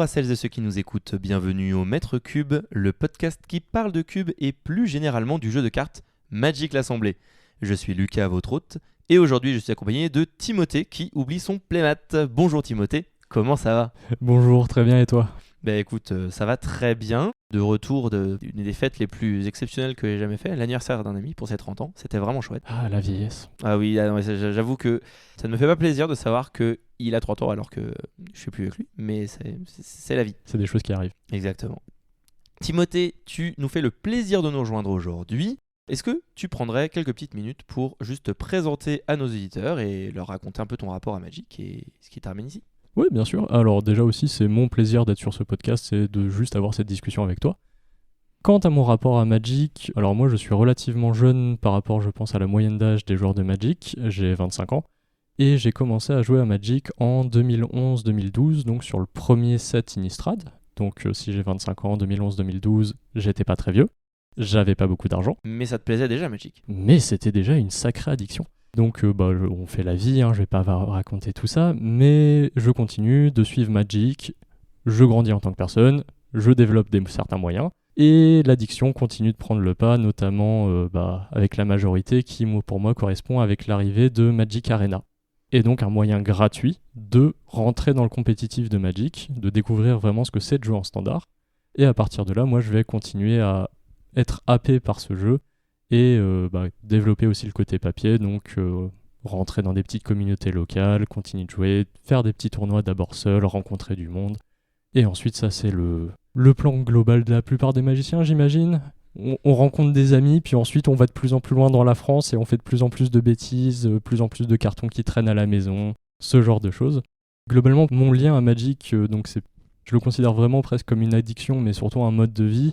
Bonjour à celles et ceux qui nous écoutent, bienvenue au Maître Cube, le podcast qui parle de cubes et plus généralement du jeu de cartes Magic l'Assemblée. Je suis Lucas, votre hôte, et aujourd'hui je suis accompagné de Timothée qui oublie son playmat. Bonjour Timothée, comment ça va ? Bonjour, très bien et toi ? Ben écoute, ça va très bien. De retour d'une des fêtes les plus exceptionnelles que j'ai jamais fait, l'anniversaire d'un ami pour ses 30 ans. C'était vraiment chouette. Ah, la vieillesse. Ah oui, j'avoue que ça ne me fait pas plaisir de savoir qu'il a 30 ans alors que je suis plus avec lui, mais c'est la vie. C'est des choses qui arrivent. Exactement. Timothée, tu nous fais le plaisir de nous rejoindre aujourd'hui. Est-ce que tu prendrais quelques petites minutes pour juste te présenter à nos auditeurs et leur raconter un peu ton rapport à Magic et ce qui t'amène ici ? Oui, bien sûr. Alors déjà aussi, c'est mon plaisir d'être sur ce podcast, c'est de juste avoir cette discussion avec toi. Quant à mon rapport à Magic, alors moi je suis relativement jeune par rapport, je pense, à la moyenne d'âge des joueurs de Magic. J'ai 25 ans. Et j'ai commencé à jouer à Magic en 2011-2012, donc sur le premier set Innistrad. Donc si j'ai 25 ans, 2011-2012, j'étais pas très vieux. J'avais pas beaucoup d'argent. Mais ça te plaisait déjà Magic ? Mais c'était déjà une sacrée addiction. Donc on fait la vie, je vais pas raconter tout ça, mais je continue de suivre Magic, je grandis en tant que personne, je développe certains moyens, et l'addiction continue de prendre le pas, notamment avec la majorité qui pour moi correspond avec l'arrivée de Magic Arena. Et donc un moyen gratuit de rentrer dans le compétitif de Magic, de découvrir vraiment ce que c'est de jouer en standard, et à partir de là, moi je vais continuer à être happé par ce jeu, et développer aussi le côté papier, donc rentrer dans des petites communautés locales, continuer de jouer, faire des petits tournois d'abord seul, rencontrer du monde. Et ensuite, ça c'est le plan global de la plupart des magiciens, j'imagine. On rencontre des amis, puis ensuite on va de plus en plus loin dans la France et on fait de plus en plus de bêtises, plus en plus de cartons qui traînent à la maison, ce genre de choses. Globalement, mon lien à Magic, je le considère vraiment presque comme une addiction, mais surtout un mode de vie.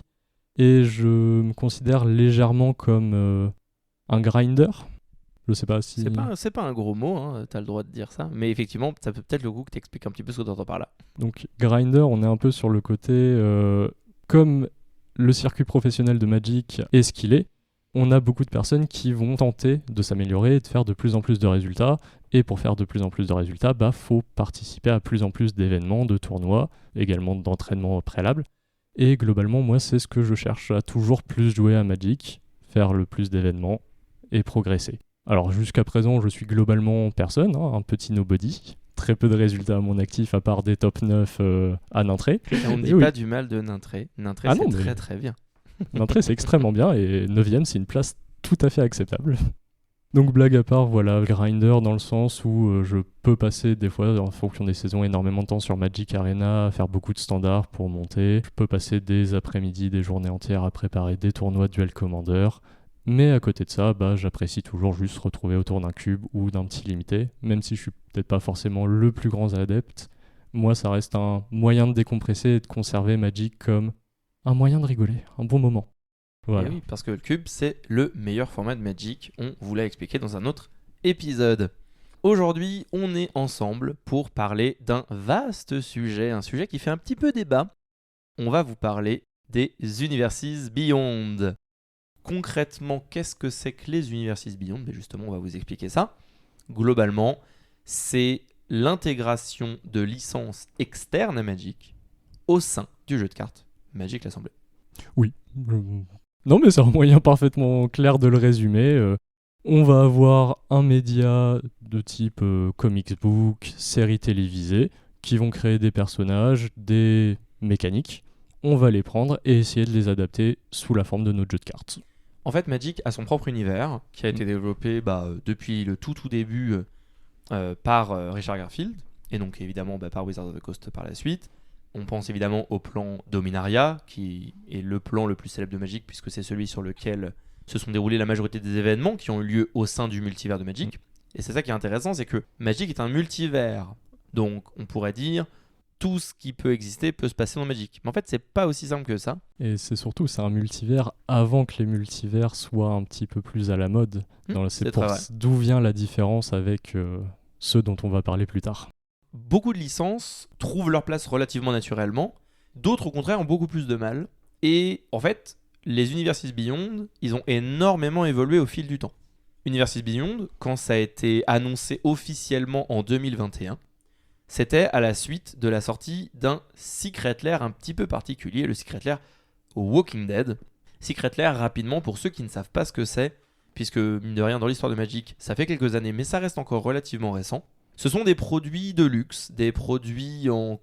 Et je me considère légèrement comme un grinder. Je sais pas si... C'est pas un gros mot, t'as le droit de dire ça. Mais effectivement, ça peut peut-être le coup que t'expliques un petit peu ce que t'entends par là. Donc grinder, on est un peu sur le côté... comme le circuit professionnel de Magic est ce qu'il est, on a beaucoup de personnes qui vont tenter de s'améliorer et de faire de plus en plus de résultats. Et pour faire de plus en plus de résultats, faut participer à plus en plus d'événements, de tournois, également d'entraînements préalables. Et globalement, moi, c'est ce que je cherche, à toujours plus jouer à Magic, faire le plus d'événements et progresser. Alors jusqu'à présent, je suis globalement personne, un petit nobody. Très peu de résultats à mon actif, à part des top 9 à Nintré. Et on ne dit pas du mal de Nintré. Nintré, c'est très très bien. Nintré, c'est extrêmement bien, et 9ème, c'est une place tout à fait acceptable. Donc blague à part, voilà, grinder dans le sens où je peux passer des fois, en fonction des saisons, énormément de temps sur Magic Arena, à faire beaucoup de standards pour monter. Je peux passer des après-midi, des journées entières à préparer des tournois Duel Commander. Mais à côté de ça, j'apprécie toujours juste retrouver autour d'un cube ou d'un petit limité. Même si je suis peut-être pas forcément le plus grand adepte, moi ça reste un moyen de décompresser et de conserver Magic comme un moyen de rigoler, un bon moment. Voilà. Et oui, parce que le cube, c'est le meilleur format de Magic. On vous l'a expliqué dans un autre épisode. Aujourd'hui, on est ensemble pour parler d'un vaste sujet, un sujet qui fait un petit peu débat. On va vous parler des Universes Beyond. Concrètement, qu'est-ce que c'est que les Universes Beyond ? Mais justement, on va vous expliquer ça. Globalement, c'est l'intégration de licences externes à Magic au sein du jeu de cartes Magic l'Assemblée. Oui. Non, mais c'est un moyen parfaitement clair de le résumer. On va avoir un média de type comics book, séries télévisées, qui vont créer des personnages, des mécaniques. On va les prendre et essayer de les adapter sous la forme de notre jeu de cartes. En fait, Magic a son propre univers qui a été développé depuis le tout début par Richard Garfield, et donc évidemment par Wizards of the Coast par la suite. On pense évidemment au plan Dominaria, qui est le plan le plus célèbre de Magic, puisque c'est celui sur lequel se sont déroulés la majorité des événements qui ont eu lieu au sein du multivers de Magic. Et c'est ça qui est intéressant, c'est que Magic est un multivers. Donc on pourrait dire, tout ce qui peut exister peut se passer dans Magic. Mais en fait, c'est pas aussi simple que ça. Et c'est un multivers avant que les multivers soient un petit peu plus à la mode. C'est pour d'où vient la différence avec ceux dont on va parler plus tard. Beaucoup de licences trouvent leur place relativement naturellement, d'autres au contraire ont beaucoup plus de mal. Et en fait, les Universes Beyond, ils ont énormément évolué au fil du temps. Universes Beyond, quand ça a été annoncé officiellement en 2021, C'était à la suite de la sortie d'un Secret Lair un petit peu particulier, le Secret Lair Walking Dead. Secret Lair, rapidement, pour ceux qui ne savent pas ce que c'est, puisque, mine de rien, dans l'histoire de Magic, ça fait quelques années, mais ça reste encore relativement récent. Ce sont des produits de luxe, des produits en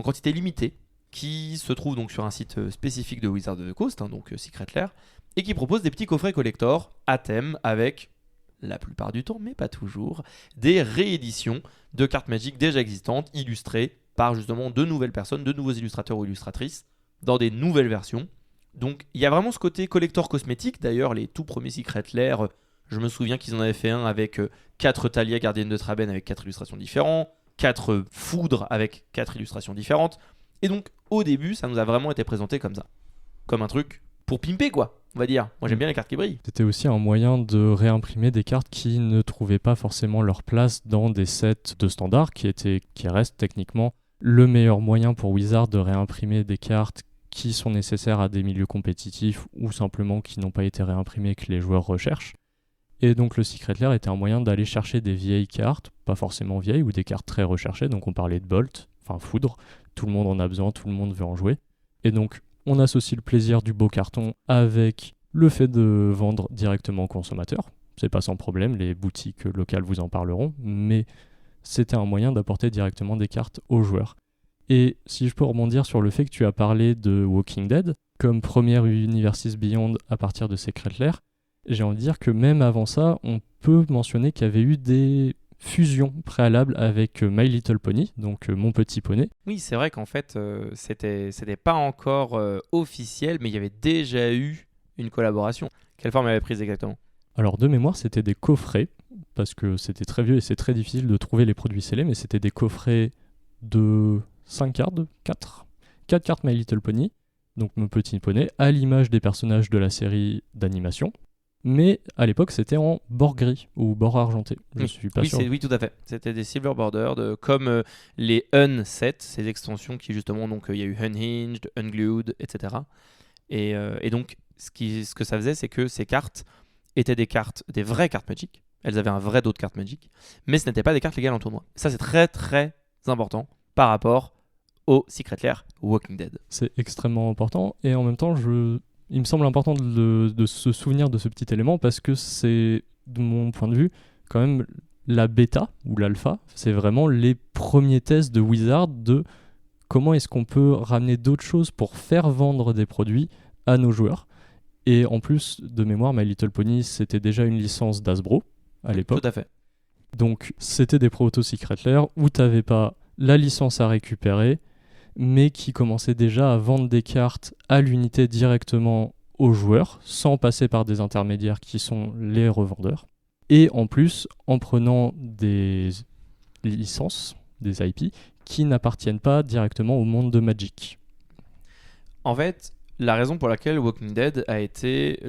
quantité limitée, qui se trouvent donc sur un site spécifique de Wizards of the Coast, donc Secret Lair, et qui propose des petits coffrets collector à thème avec, la plupart du temps, mais pas toujours, des rééditions de cartes Magic déjà existantes, illustrées par justement de nouvelles personnes, de nouveaux illustrateurs ou illustratrices, dans des nouvelles versions. Donc il y a vraiment ce côté collector cosmétique. D'ailleurs, les tout premiers Secret Lair, je me souviens qu'ils en avaient fait un avec 4 Thalia gardiennes de Traben avec 4 illustrations différentes, 4 Foudres avec 4 illustrations différentes. Et donc au début, ça nous a vraiment été présenté comme ça. Comme un truc pour pimper, quoi, on va dire. Moi j'aime bien les cartes qui brillent. C'était aussi un moyen de réimprimer des cartes qui ne trouvaient pas forcément leur place dans des sets de standard, qui restent techniquement le meilleur moyen pour Wizard de réimprimer des cartes qui sont nécessaires à des milieux compétitifs ou simplement qui n'ont pas été réimprimées que les joueurs recherchent. Et donc le Secret Lair était un moyen d'aller chercher des vieilles cartes, pas forcément vieilles, ou des cartes très recherchées. Donc on parlait de Bolt, enfin Foudre, tout le monde en a besoin, tout le monde veut en jouer. Et donc on associe le plaisir du beau carton avec le fait de vendre directement aux consommateurs. C'est pas sans problème, les boutiques locales vous en parleront, mais c'était un moyen d'apporter directement des cartes aux joueurs. Et si je peux rebondir sur le fait que tu as parlé de Walking Dead comme première Universes Beyond à partir de Secret Lair, j'ai envie de dire que même avant ça, on peut mentionner qu'il y avait eu des fusions préalables avec My Little Pony, donc Mon Petit Poney. Oui, c'est vrai qu'en fait, c'était pas encore officiel, mais il y avait déjà eu une collaboration. Quelle forme elle avait prise exactement ? Alors de mémoire, c'était des coffrets, parce que c'était très vieux et c'est très difficile de trouver les produits scellés, mais c'était des coffrets de 5 cartes, 4 cartes My Little Pony, donc Mon Petit Poney, à l'image des personnages de la série d'animation. Mais à l'époque, c'était en bord gris ou bord argenté. Je suis pas sûr. Oui, tout à fait. C'était des silver bordered, comme les Un-sets, ces extensions qui justement, donc il y a eu Unhinged, Unglued, etc. Et donc, ce que ça faisait, c'est que ces cartes étaient des vraies cartes Magic. Elles avaient un vrai dos de cartes Magic, mais ce n'étaient pas des cartes légales en tournoi. Ça, c'est très très important par rapport au Secret Lair Walking Dead. C'est extrêmement important, et en même temps, il me semble important de se souvenir de ce petit élément parce que c'est, de mon point de vue, quand même la bêta ou l'alpha. C'est vraiment les premiers tests de Wizard de comment est-ce qu'on peut ramener d'autres choses pour faire vendre des produits à nos joueurs. Et en plus, de mémoire, My Little Pony, c'était déjà une licence d'Hasbro à l'époque. Tout à fait. Donc, c'était des proto-Secret Lair où tu n'avais pas la licence à récupérer, mais qui commençait déjà à vendre des cartes à l'unité directement aux joueurs, sans passer par des intermédiaires qui sont les revendeurs. Et en plus, en prenant des licences, des IP, qui n'appartiennent pas directement au monde de Magic. En fait, la raison pour laquelle Walking Dead a été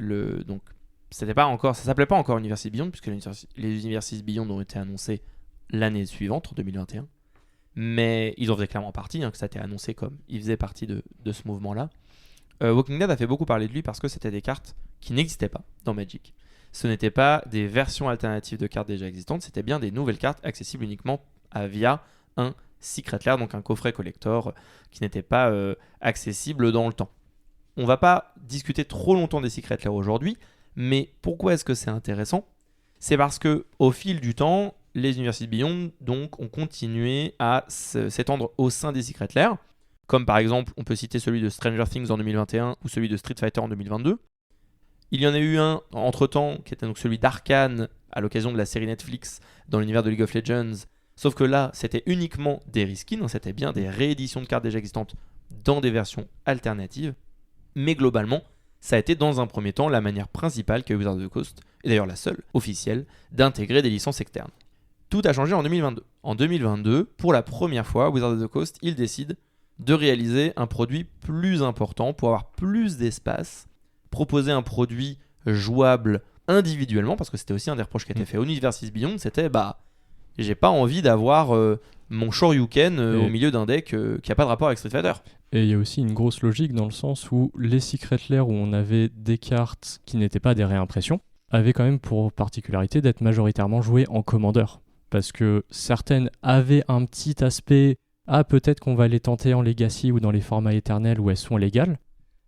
ça s'appelait pas encore Universes Beyond, puisque les Universes Beyond ont été annoncés l'année suivante, en 2021. Mais ils en faisaient clairement partie, que ça a été annoncé comme ils faisaient partie de ce mouvement-là. Walking Dead a fait beaucoup parler de lui parce que c'était des cartes qui n'existaient pas dans Magic. Ce n'étaient pas des versions alternatives de cartes déjà existantes, c'était bien des nouvelles cartes accessibles uniquement via un Secret Lair, donc un coffret collector qui n'était pas accessible dans le temps. On va pas discuter trop longtemps des Secret Lair aujourd'hui, mais pourquoi est-ce que c'est intéressant ? C'est parce que au fil du temps, les Universes Beyond donc, ont continué à s'étendre au sein des Secret Lair, comme par exemple, on peut citer celui de Stranger Things en 2021 ou celui de Street Fighter en 2022. Il y en a eu un entre-temps qui était donc celui d'Arcane à l'occasion de la série Netflix dans l'univers de League of Legends, sauf que là, c'était uniquement des reskins, c'était bien des rééditions de cartes déjà existantes dans des versions alternatives, mais globalement, ça a été dans un premier temps la manière principale qu'a Wizards of the Coast, et d'ailleurs la seule officielle, d'intégrer des licences externes. Tout a changé en 2022. En 2022, pour la première fois, Wizards of the Coast, ils décident de réaliser un produit plus important pour avoir plus d'espace, proposer un produit jouable individuellement, parce que c'était aussi un des reproches qui a été fait au Universes Beyond, c'était j'ai pas envie d'avoir mon Shoryuken au milieu d'un deck qui a pas de rapport avec Street Fighter. Et il y a aussi une grosse logique dans le sens où les Secret Lair où on avait des cartes qui n'étaient pas des réimpressions avaient quand même pour particularité d'être majoritairement jouées en commandeur. parce que certaines avaient un petit aspect « Ah, peut-être qu'on va les tenter en Legacy ou dans les formats éternels où elles sont légales »,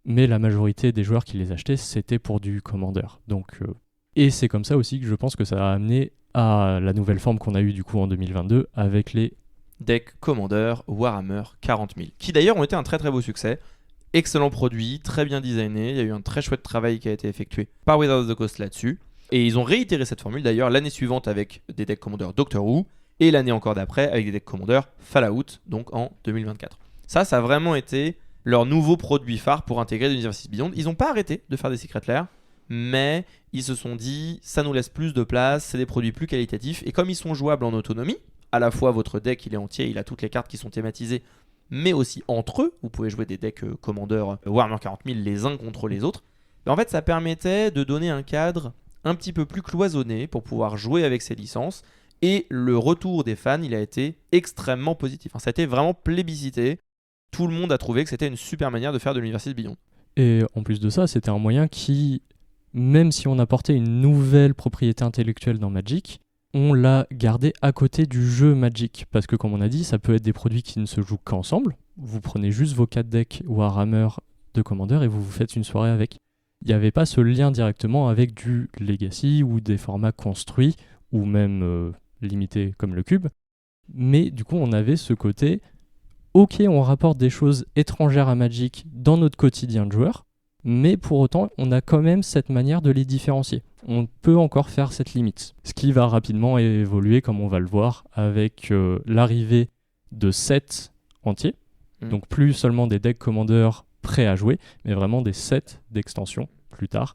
mais la majorité des joueurs qui les achetaient, c'était pour du Commander. Et c'est comme ça aussi que je pense que ça a amené à la nouvelle forme qu'on a eue du coup en 2022 avec les decks Commander Warhammer 40 000, qui d'ailleurs ont été un très très beau succès. Excellent produit, très bien designé, il y a eu un très chouette travail qui a été effectué par Wizards of the Coast là-dessus. Et ils ont réitéré cette formule d'ailleurs l'année suivante avec des decks Commander Doctor Who, et l'année encore d'après avec des decks Commander Fallout, donc en 2024. Ça a vraiment été leur nouveau produit phare pour intégrer l'Universe Beyond. Ils n'ont pas arrêté de faire des Secret Lair, mais ils se sont dit, ça nous laisse plus de place, c'est des produits plus qualitatifs, et comme ils sont jouables en autonomie, à la fois votre deck il est entier, il a toutes les cartes qui sont thématisées, mais aussi entre eux, vous pouvez jouer des decks Commander Warhammer 40 000 les uns contre les autres. Mais en fait, ça permettait de donner un cadre un petit peu plus cloisonné pour pouvoir jouer avec ces licences. Et le retour des fans, il a été extrêmement positif. Ça a été vraiment plébiscité. Tout le monde a trouvé que c'était une super manière de faire de l'Universe Beyond. Et en plus de ça, c'était un moyen qui, même si on apportait une nouvelle propriété intellectuelle dans Magic, on l'a gardé à côté du jeu Magic. Parce que comme on a dit, ça peut être des produits qui ne se jouent qu'ensemble. Vous prenez juste vos 4 decks Warhammer de Commander et vous vous faites une soirée avec. Il n'y avait pas ce lien directement avec du Legacy ou des formats construits ou même limités comme le cube. Mais du coup, on avait ce côté, ok, on rapporte des choses étrangères à Magic dans notre quotidien de joueur, mais pour autant, on a quand même cette manière de les différencier. On peut encore faire cette limite. Ce qui va rapidement évoluer, comme on va le voir, avec l'arrivée de sets entiers. Donc plus seulement des decks Commander prêts à jouer, mais vraiment des sets d'extensions plus tard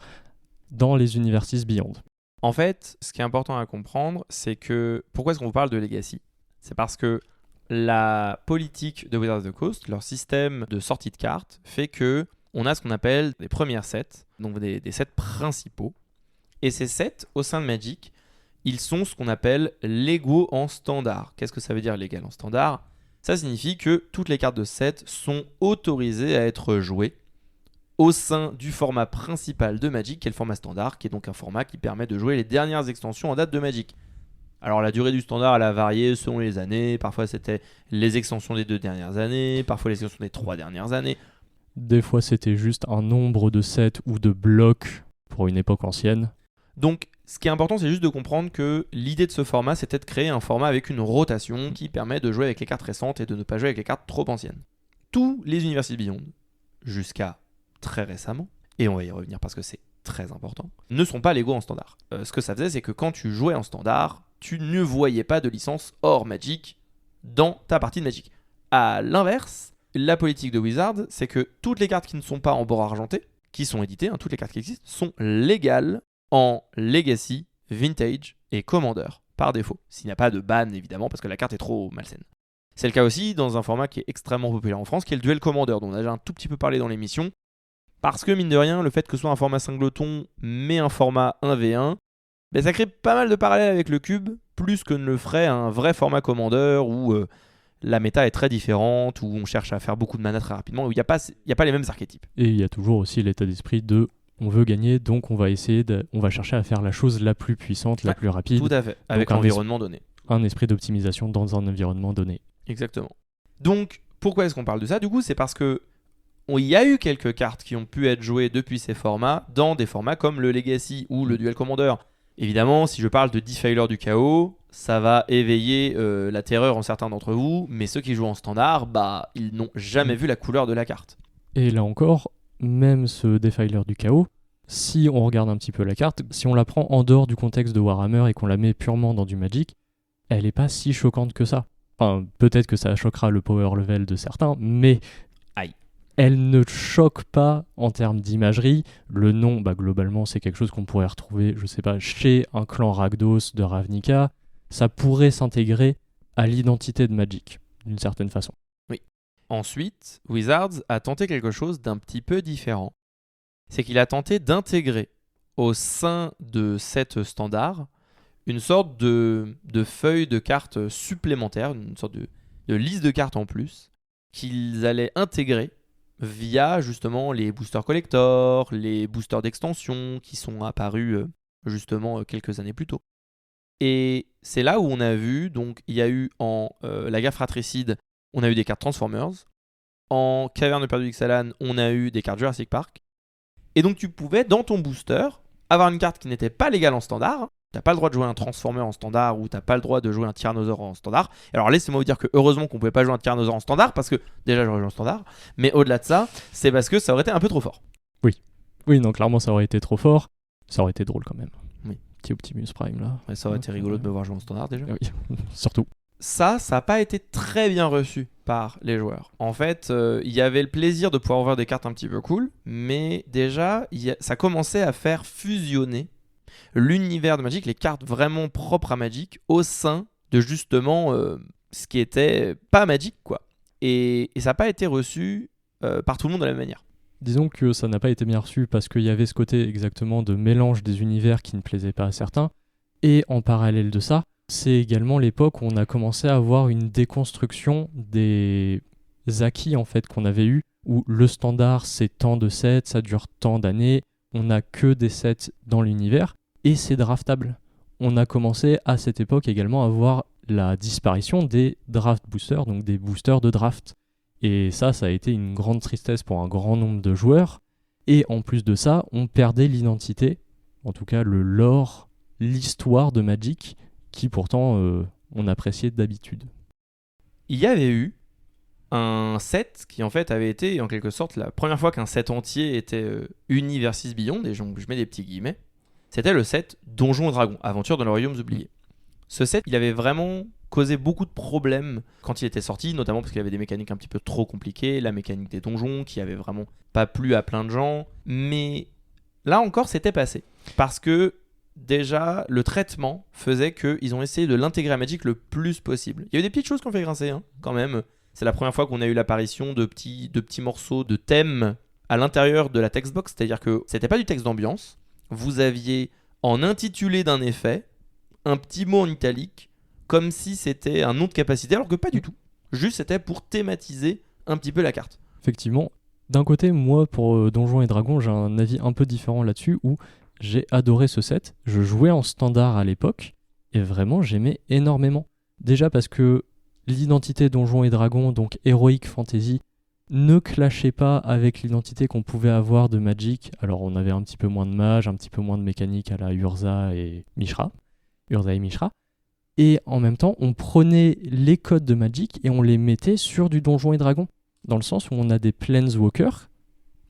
dans les Universes Beyond. En fait, ce qui est important à comprendre, c'est que pourquoi est-ce qu'on vous parle de Legacy ? C'est parce que la politique de Wizards of the Coast, leur système de sortie de cartes, fait que on a ce qu'on appelle des premières sets, donc des sets principaux. Et ces sets, au sein de Magic, ils sont ce qu'on appelle légaux en standard. Qu'est-ce que ça veut dire légal en standard ? Ça signifie que toutes les cartes de set sont autorisées à être jouées au sein du format principal de Magic, qui est le format standard, qui est donc un format qui permet de jouer les dernières extensions en date de Magic. Alors la durée du standard, elle a varié selon les années. Parfois c'était les extensions des 2 dernières années, parfois les extensions des 3 dernières années. Des fois c'était juste un nombre de sets ou de blocs pour une époque ancienne. Donc ce qui est important, c'est juste de comprendre que l'idée de ce format, c'était de créer un format avec une rotation qui permet de jouer avec les cartes récentes et de ne pas jouer avec les cartes trop anciennes. Tous les Universes Beyond, jusqu'à très récemment, et on va y revenir parce que c'est très important, ne sont pas légaux en standard. Ce que ça faisait, c'est que quand tu jouais en standard, tu ne voyais pas de licence hors Magic dans ta partie de Magic. À l'inverse, la politique de Wizards, c'est que toutes les cartes qui ne sont pas en bord argenté, qui sont éditées, toutes les cartes qui existent, sont légales en Legacy, Vintage et Commander, par défaut. S'il n'y a pas de ban, évidemment, parce que la carte est trop malsaine. C'est le cas aussi dans un format qui est extrêmement populaire en France, qui est le Duel Commander, dont on a déjà un tout petit peu parlé dans l'émission. Parce que, mine de rien, le fait que ce soit un format singleton, mais un format 1v1, ça crée pas mal de parallèles avec le cube, plus que ne le ferait un vrai format Commander où la méta est très différente, où on cherche à faire beaucoup de mana très rapidement, où il n'y a pas les mêmes archétypes. Et il y a toujours aussi l'état d'esprit de on veut gagner, donc on va on va chercher à faire la chose la plus puissante, la plus rapide. Tout à fait, avec un environnement donné. Un esprit d'optimisation dans un environnement donné. Exactement. Donc, pourquoi est-ce qu'on parle de ça ? Du coup, c'est parce que il y a eu quelques cartes qui ont pu être jouées depuis ces formats, dans des formats comme le Legacy ou le Duel Commander. Évidemment, si je parle de Defiler du Chaos, ça va éveiller la terreur en certains d'entre vous, mais ceux qui jouent en standard, ils n'ont jamais vu la couleur de la carte. Et là encore, même ce Defiler du Chaos, si on regarde un petit peu la carte, si on la prend en dehors du contexte de Warhammer et qu'on la met purement dans du Magic, elle n'est pas si choquante que ça. Enfin, peut-être que ça choquera le power level de certains, mais elle ne choque pas en termes d'imagerie. Le nom, globalement, c'est quelque chose qu'on pourrait retrouver, je sais pas, chez un clan Rakdos de Ravnica. Ça pourrait s'intégrer à l'identité de Magic, d'une certaine façon. Oui. Ensuite, Wizards a tenté quelque chose d'un petit peu différent. C'est qu'il a tenté d'intégrer au sein de cette standard une sorte de feuille de cartes supplémentaire, une sorte de liste de cartes en plus, qu'ils allaient intégrer via justement les boosters collector, les boosters d'extension qui sont apparus justement quelques années plus tôt. Et c'est là où on a vu, donc il y a eu en la guerre fratricide, on a eu des cartes Transformers. En Caverne perdue d'Ixalan, on a eu des cartes Jurassic Park. Et donc tu pouvais, dans ton booster, avoir une carte qui n'était pas légale en standard. T'as pas le droit de jouer un Transformer en standard ou t'as pas le droit de jouer un Tyrannosaure en standard. Alors laissez-moi vous dire que heureusement qu'on pouvait pas jouer un Tyrannosaure en standard parce que déjà j'aurais joué en standard. Mais au-delà de ça, c'est parce que ça aurait été un peu trop fort. Oui, non, clairement, ça aurait été trop fort. Ça aurait été drôle quand même. Oui. Petit Optimus Prime là. Ouais, ça aurait été rigolo de me voir jouer en standard déjà. Oui, surtout. Ça n'a pas été très bien reçu par les joueurs. En fait, il y avait le plaisir de pouvoir ouvrir des cartes un petit peu cool, mais déjà, ça commençait à faire fusionner l'univers de Magic, les cartes vraiment propres à Magic, au sein de justement ce qui était pas Magic, quoi. Et ça n'a pas été reçu par tout le monde de la même manière. Disons que ça n'a pas été bien reçu parce qu'il y avait ce côté exactement de mélange des univers qui ne plaisait pas à certains. Et en parallèle de ça, c'est également l'époque où on a commencé à avoir une déconstruction des acquis en fait qu'on avait eu, où le standard c'est tant de sets, ça dure tant d'années, on n'a que des sets dans l'univers, et c'est draftable. On a commencé à cette époque également à voir la disparition des draft boosters, donc des boosters de draft. Et ça a été une grande tristesse pour un grand nombre de joueurs. Et en plus de ça, on perdait l'identité, en tout cas le lore, l'histoire de Magic, qui pourtant on appréciait d'habitude. Il y avait eu un set qui en fait avait été en quelque sorte la première fois qu'un set entier était uni versus Beyond, et je mets des petits guillemets. C'était le set Donjons et Dragons, Aventure dans les Royaumes Oubliés. Ce set, il avait vraiment causé beaucoup de problèmes quand il était sorti, notamment parce qu'il y avait des mécaniques un petit peu trop compliquées, la mécanique des donjons qui avait vraiment pas plu à plein de gens. Mais là encore, c'était passé. Parce que déjà, le traitement faisait qu'ils ont essayé de l'intégrer à Magic le plus possible. Il y a eu des petites choses qui ont fait grincer, quand même. C'est la première fois qu'on a eu l'apparition de petits morceaux de thème à l'intérieur de la textbox, c'est-à-dire que c'était pas du texte d'ambiance. Vous aviez en intitulé d'un effet un petit mot en italique, comme si c'était un nom de capacité, alors que pas du tout. Juste, c'était pour thématiser un petit peu la carte. Effectivement, d'un côté, moi, pour Donjons et Dragons, j'ai un avis un peu différent là-dessus, où j'ai adoré ce set. Je jouais en standard à l'époque, et vraiment, j'aimais énormément. Déjà parce que l'identité Donjons et Dragons, donc Heroic Fantasy, ne clashait pas avec l'identité qu'on pouvait avoir de Magic. Alors, on avait un petit peu moins de mages, un petit peu moins de mécanique à la Urza et Mishra. Et en même temps, on prenait les codes de Magic et on les mettait sur du Donjons et Dragons. Dans le sens où on a des Planeswalkers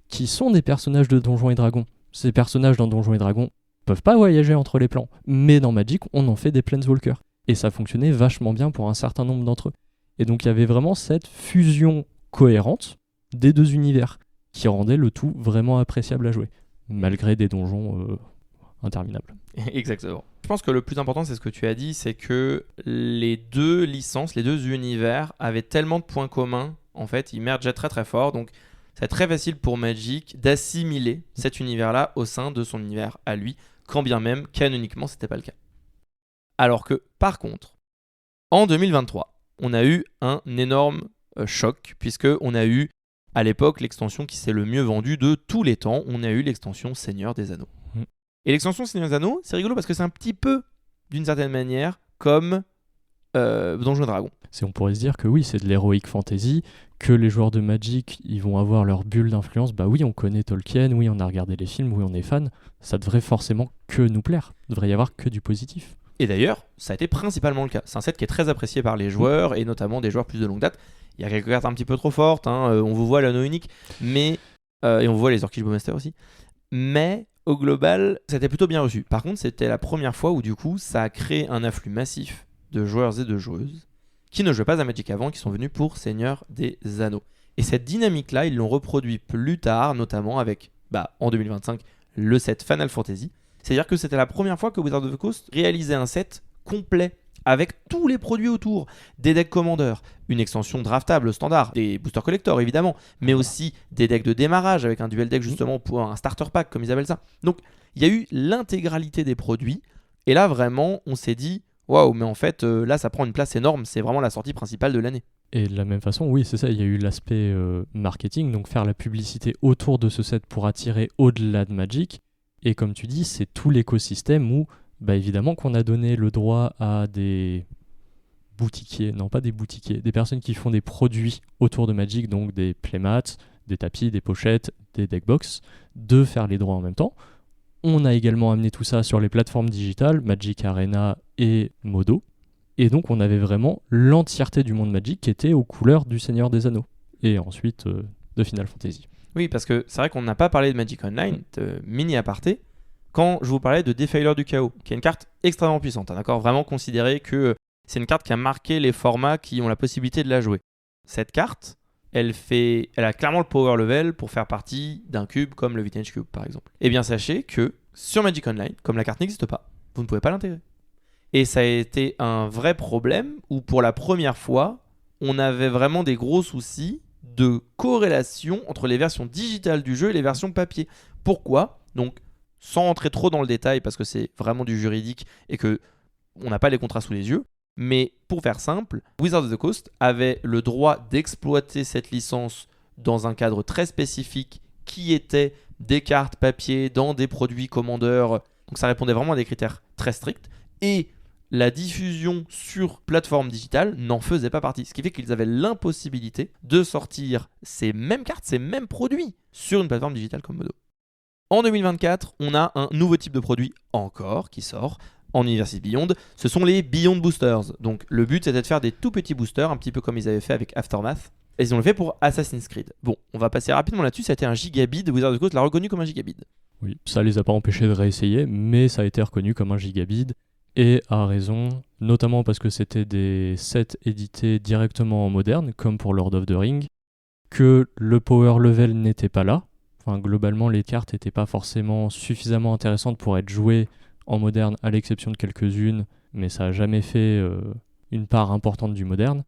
qui sont des personnages de Donjons et Dragons. Ces personnages dans Donjons et Dragons peuvent pas voyager entre les plans, mais dans Magic, on en fait des Planeswalkers. Et ça fonctionnait vachement bien pour un certain nombre d'entre eux. Et donc il y avait vraiment cette fusion cohérente des deux univers qui rendait le tout vraiment appréciable à jouer, malgré des donjons interminables. Exactement. Je pense que le plus important, c'est ce que tu as dit, c'est que les deux licences, les deux univers avaient tellement de points communs, en fait, ils mergeaient très très fort, donc c'est très facile pour Magic d'assimiler cet univers-là au sein de son univers à lui, quand bien même, canoniquement, c'était pas le cas. Alors que, par contre, en 2023, on a eu un énorme choc, puisqu'on a eu, à l'époque, l'extension qui s'est le mieux vendue de tous les temps, on a eu l'extension Seigneur des Anneaux. Et l'extension Seigneur des Anneaux, c'est rigolo parce que c'est un petit peu, d'une certaine manière, comme Donjons et Dragons. On pourrait se dire que oui, c'est de l'heroic fantasy, que les joueurs de Magic, ils vont avoir leur bulle d'influence. Bah oui, on connaît Tolkien, oui, on a regardé les films, oui, on est fan. Ça devrait forcément que nous plaire. Il devrait y avoir que du positif. Et d'ailleurs, ça a été principalement le cas. C'est un set qui est très apprécié par les joueurs, et notamment des joueurs plus de longue date. Il y a quelques cartes un petit peu trop fortes, on vous voit l'anneau unique, mais et on voit les Orkish Bowmaster aussi. Mais au global, c'était plutôt bien reçu. Par contre, c'était la première fois où du coup, ça a créé un afflux massif de joueurs et de joueuses qui ne jouaient pas à Magic avant, qui sont venus pour Seigneur des Anneaux. Et cette dynamique-là, ils l'ont reproduit plus tard, notamment avec, en 2025, le set Final Fantasy. C'est-à-dire que c'était la première fois que Wizards of the Coast réalisait un set complet avec tous les produits autour, des decks commandeurs, une extension draftable standard, des boosters collector évidemment, mais aussi des decks de démarrage avec un duel deck justement pour un starter pack comme ils appellent ça. Donc il y a eu l'intégralité des produits, et là vraiment on s'est dit waouh, mais en fait là ça prend une place énorme, c'est vraiment la sortie principale de l'année. Et de la même façon, oui, c'est ça, il y a eu l'aspect marketing, donc faire la publicité autour de ce set pour attirer au-delà de Magic. Et comme tu dis, c'est tout l'écosystème où Bah évidemment qu'on a donné le droit à des boutiquiers, non pas des boutiquiers, des personnes qui font des produits autour de Magic, donc des playmats, des tapis, des pochettes, des deckbox, de faire les droits en même temps. On a également amené tout ça sur les plateformes digitales, Magic Arena et Modo. Et donc on avait vraiment l'entièreté du monde Magic qui était aux couleurs du Seigneur des Anneaux. Et ensuite de Final Fantasy. Oui, parce que c'est vrai qu'on n'a pas parlé de Magic Online, mini aparté, quand je vous parlais de Defiler du Chaos, qui est une carte extrêmement puissante, hein, d'accord ? Vraiment considéré que c'est une carte qui a marqué les formats qui ont la possibilité de la jouer. Cette carte, elle a clairement le power level pour faire partie d'un cube comme le Vintage Cube par exemple. Eh bien sachez que sur Magic Online, comme la carte n'existe pas, vous ne pouvez pas l'intégrer. Et ça a été un vrai problème où pour la première fois, on avait vraiment des gros soucis de corrélation entre les versions digitales du jeu et les versions papier. Pourquoi ? Donc, sans rentrer trop dans le détail parce que c'est vraiment du juridique et que on n'a pas les contrats sous les yeux, mais pour faire simple, Wizards of the Coast avait le droit d'exploiter cette licence dans un cadre très spécifique qui était des cartes papier dans des produits commandeurs. Donc ça répondait vraiment à des critères très stricts. Et la diffusion sur plateforme digitale n'en faisait pas partie. Ce qui fait qu'ils avaient l'impossibilité de sortir ces mêmes cartes, ces mêmes produits sur une plateforme digitale comme Modo. En 2024, on a un nouveau type de produit encore qui sort en Universes Beyond. Ce sont les Beyond Boosters. Donc le but c'était de faire des tout petits boosters, un petit peu comme ils avaient fait avec Aftermath. Et ils ont le fait pour Assassin's Creed. Bon, on va passer rapidement là-dessus. Ça a été un gigabid. Wizards of the Coast l'a reconnu comme un gigabid. Oui, ça les a pas empêchés de réessayer, mais ça a été reconnu comme un gigabid. Et à raison, notamment parce que c'était des sets édités directement en moderne, comme pour Lord of the Ring, que le power level n'était pas là. Enfin, globalement, les cartes n'étaient pas forcément suffisamment intéressantes pour être jouées en moderne, à l'exception de quelques-unes, mais ça n'a jamais fait une part importante du moderne.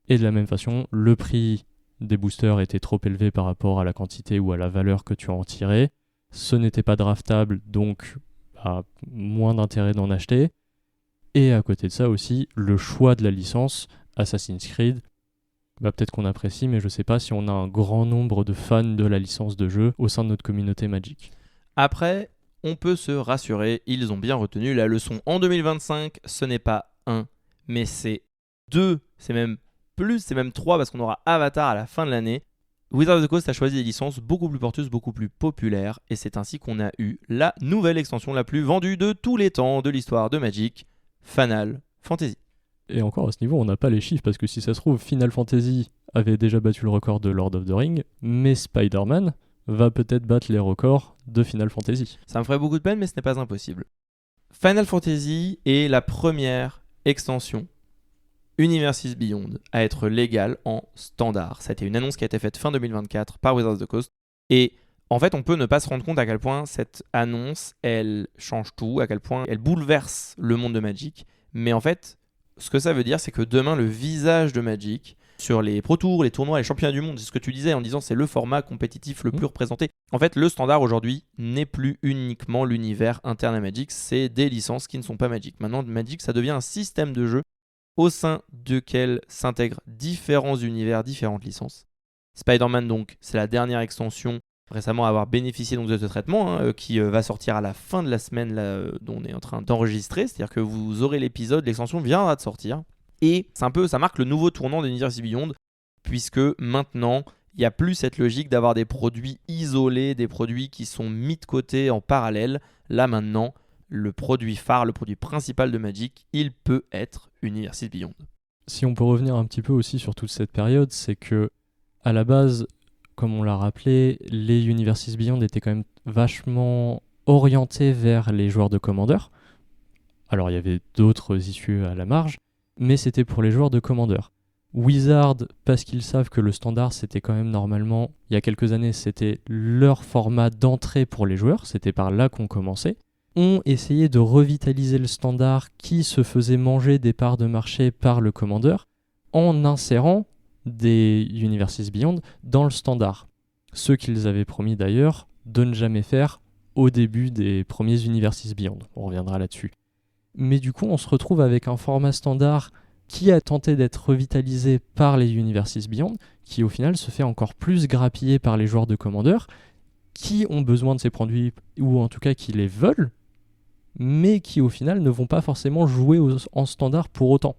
Et de la même façon, le prix des boosters était trop élevé par rapport à la quantité ou à la valeur que tu en tirais. Ce n'était pas draftable, donc moins d'intérêt d'en acheter. Et à côté de ça aussi, le choix de la licence Assassin's Creed, peut-être qu'on apprécie, mais je sais pas si on a un grand nombre de fans de la licence de jeu au sein de notre communauté Magic. Après, on peut se rassurer, ils ont bien retenu la leçon. En 2025, ce n'est pas 1, mais c'est 2, c'est même plus, c'est même 3 parce qu'on aura Avatar à la fin de l'année. Wizards of the Coast a choisi des licences beaucoup plus porteuses, beaucoup plus populaires, et c'est ainsi qu'on a eu la nouvelle extension la plus vendue de tous les temps de l'histoire de Magic, Final Fantasy. Et encore à ce niveau, on n'a pas les chiffres parce que si ça se trouve, Final Fantasy avait déjà battu le record de Lord of the Ring, mais Spider-Man va peut-être battre les records de Final Fantasy. Ça me ferait beaucoup de peine, mais ce n'est pas impossible. Final Fantasy est la première extension Universes Beyond à être légale en standard. Ça a été une annonce qui a été faite fin 2024 par Wizards of the Coast. Et en fait, on peut ne pas se rendre compte à quel point cette annonce, elle change tout, à quel point elle bouleverse le monde de Magic. Mais en fait, ce que ça veut dire, c'est que demain, le visage de Magic, sur les Pro Tours, les tournois, les championnats du monde, c'est ce que tu disais en disant c'est le format compétitif le plus représenté. En fait, le standard aujourd'hui n'est plus uniquement l'univers interne à Magic, c'est des licences qui ne sont pas Magic. Maintenant, Magic, ça devient un système de jeu au sein duquel s'intègrent différents univers, différentes licences. Spider-Man, donc, c'est la dernière extension récemment à avoir bénéficié donc, de ce traitement qui va sortir à la fin de la semaine là, dont on est en train d'enregistrer. C'est-à-dire que vous aurez l'épisode, l'extension viendra de sortir. Et c'est un peu, ça marque le nouveau tournant d'Universes Beyond, puisque maintenant, il n'y a plus cette logique d'avoir des produits isolés, des produits qui sont mis de côté en parallèle. Là maintenant, le produit phare, le produit principal de Magic, il peut être Universes Beyond. Si on peut revenir un petit peu aussi sur toute cette période, c'est que à la base, comme on l'a rappelé, les Universes Beyond étaient quand même vachement orientés vers les joueurs de Commander. Alors il y avait d'autres issues à la marge, mais c'était pour les joueurs de Commander. Wizard, parce qu'ils savent que le standard, c'était quand même normalement, il y a quelques années, c'était leur format d'entrée pour les joueurs, c'était par là qu'on commençait, ont essayé de revitaliser le standard qui se faisait manger des parts de marché par le Commander en insérant des Universes Beyond dans le standard. Ce qu'ils avaient promis d'ailleurs de ne jamais faire au début des premiers Universes Beyond. On reviendra là-dessus. Mais du coup, on se retrouve avec un format standard qui a tenté d'être revitalisé par les Universes Beyond, qui au final se fait encore plus grappiller par les joueurs de Commander, qui ont besoin de ces produits, ou en tout cas qui les veulent, mais qui au final ne vont pas forcément jouer en standard pour autant.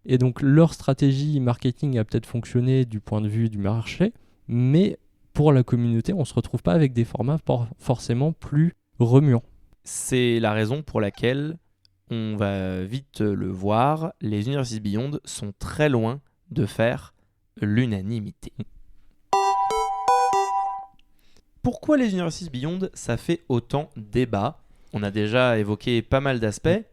Et donc leur stratégie marketing a peut-être fonctionné du point de vue du marché, mais pour la communauté, on ne se retrouve pas avec des formats forcément plus remuants. C'est la raison pour laquelle, on va vite le voir, les Universes Beyond sont très loin de faire l'unanimité. Pourquoi les Universes Beyond, ça fait autant débat? On a déjà évoqué pas mal d'aspects.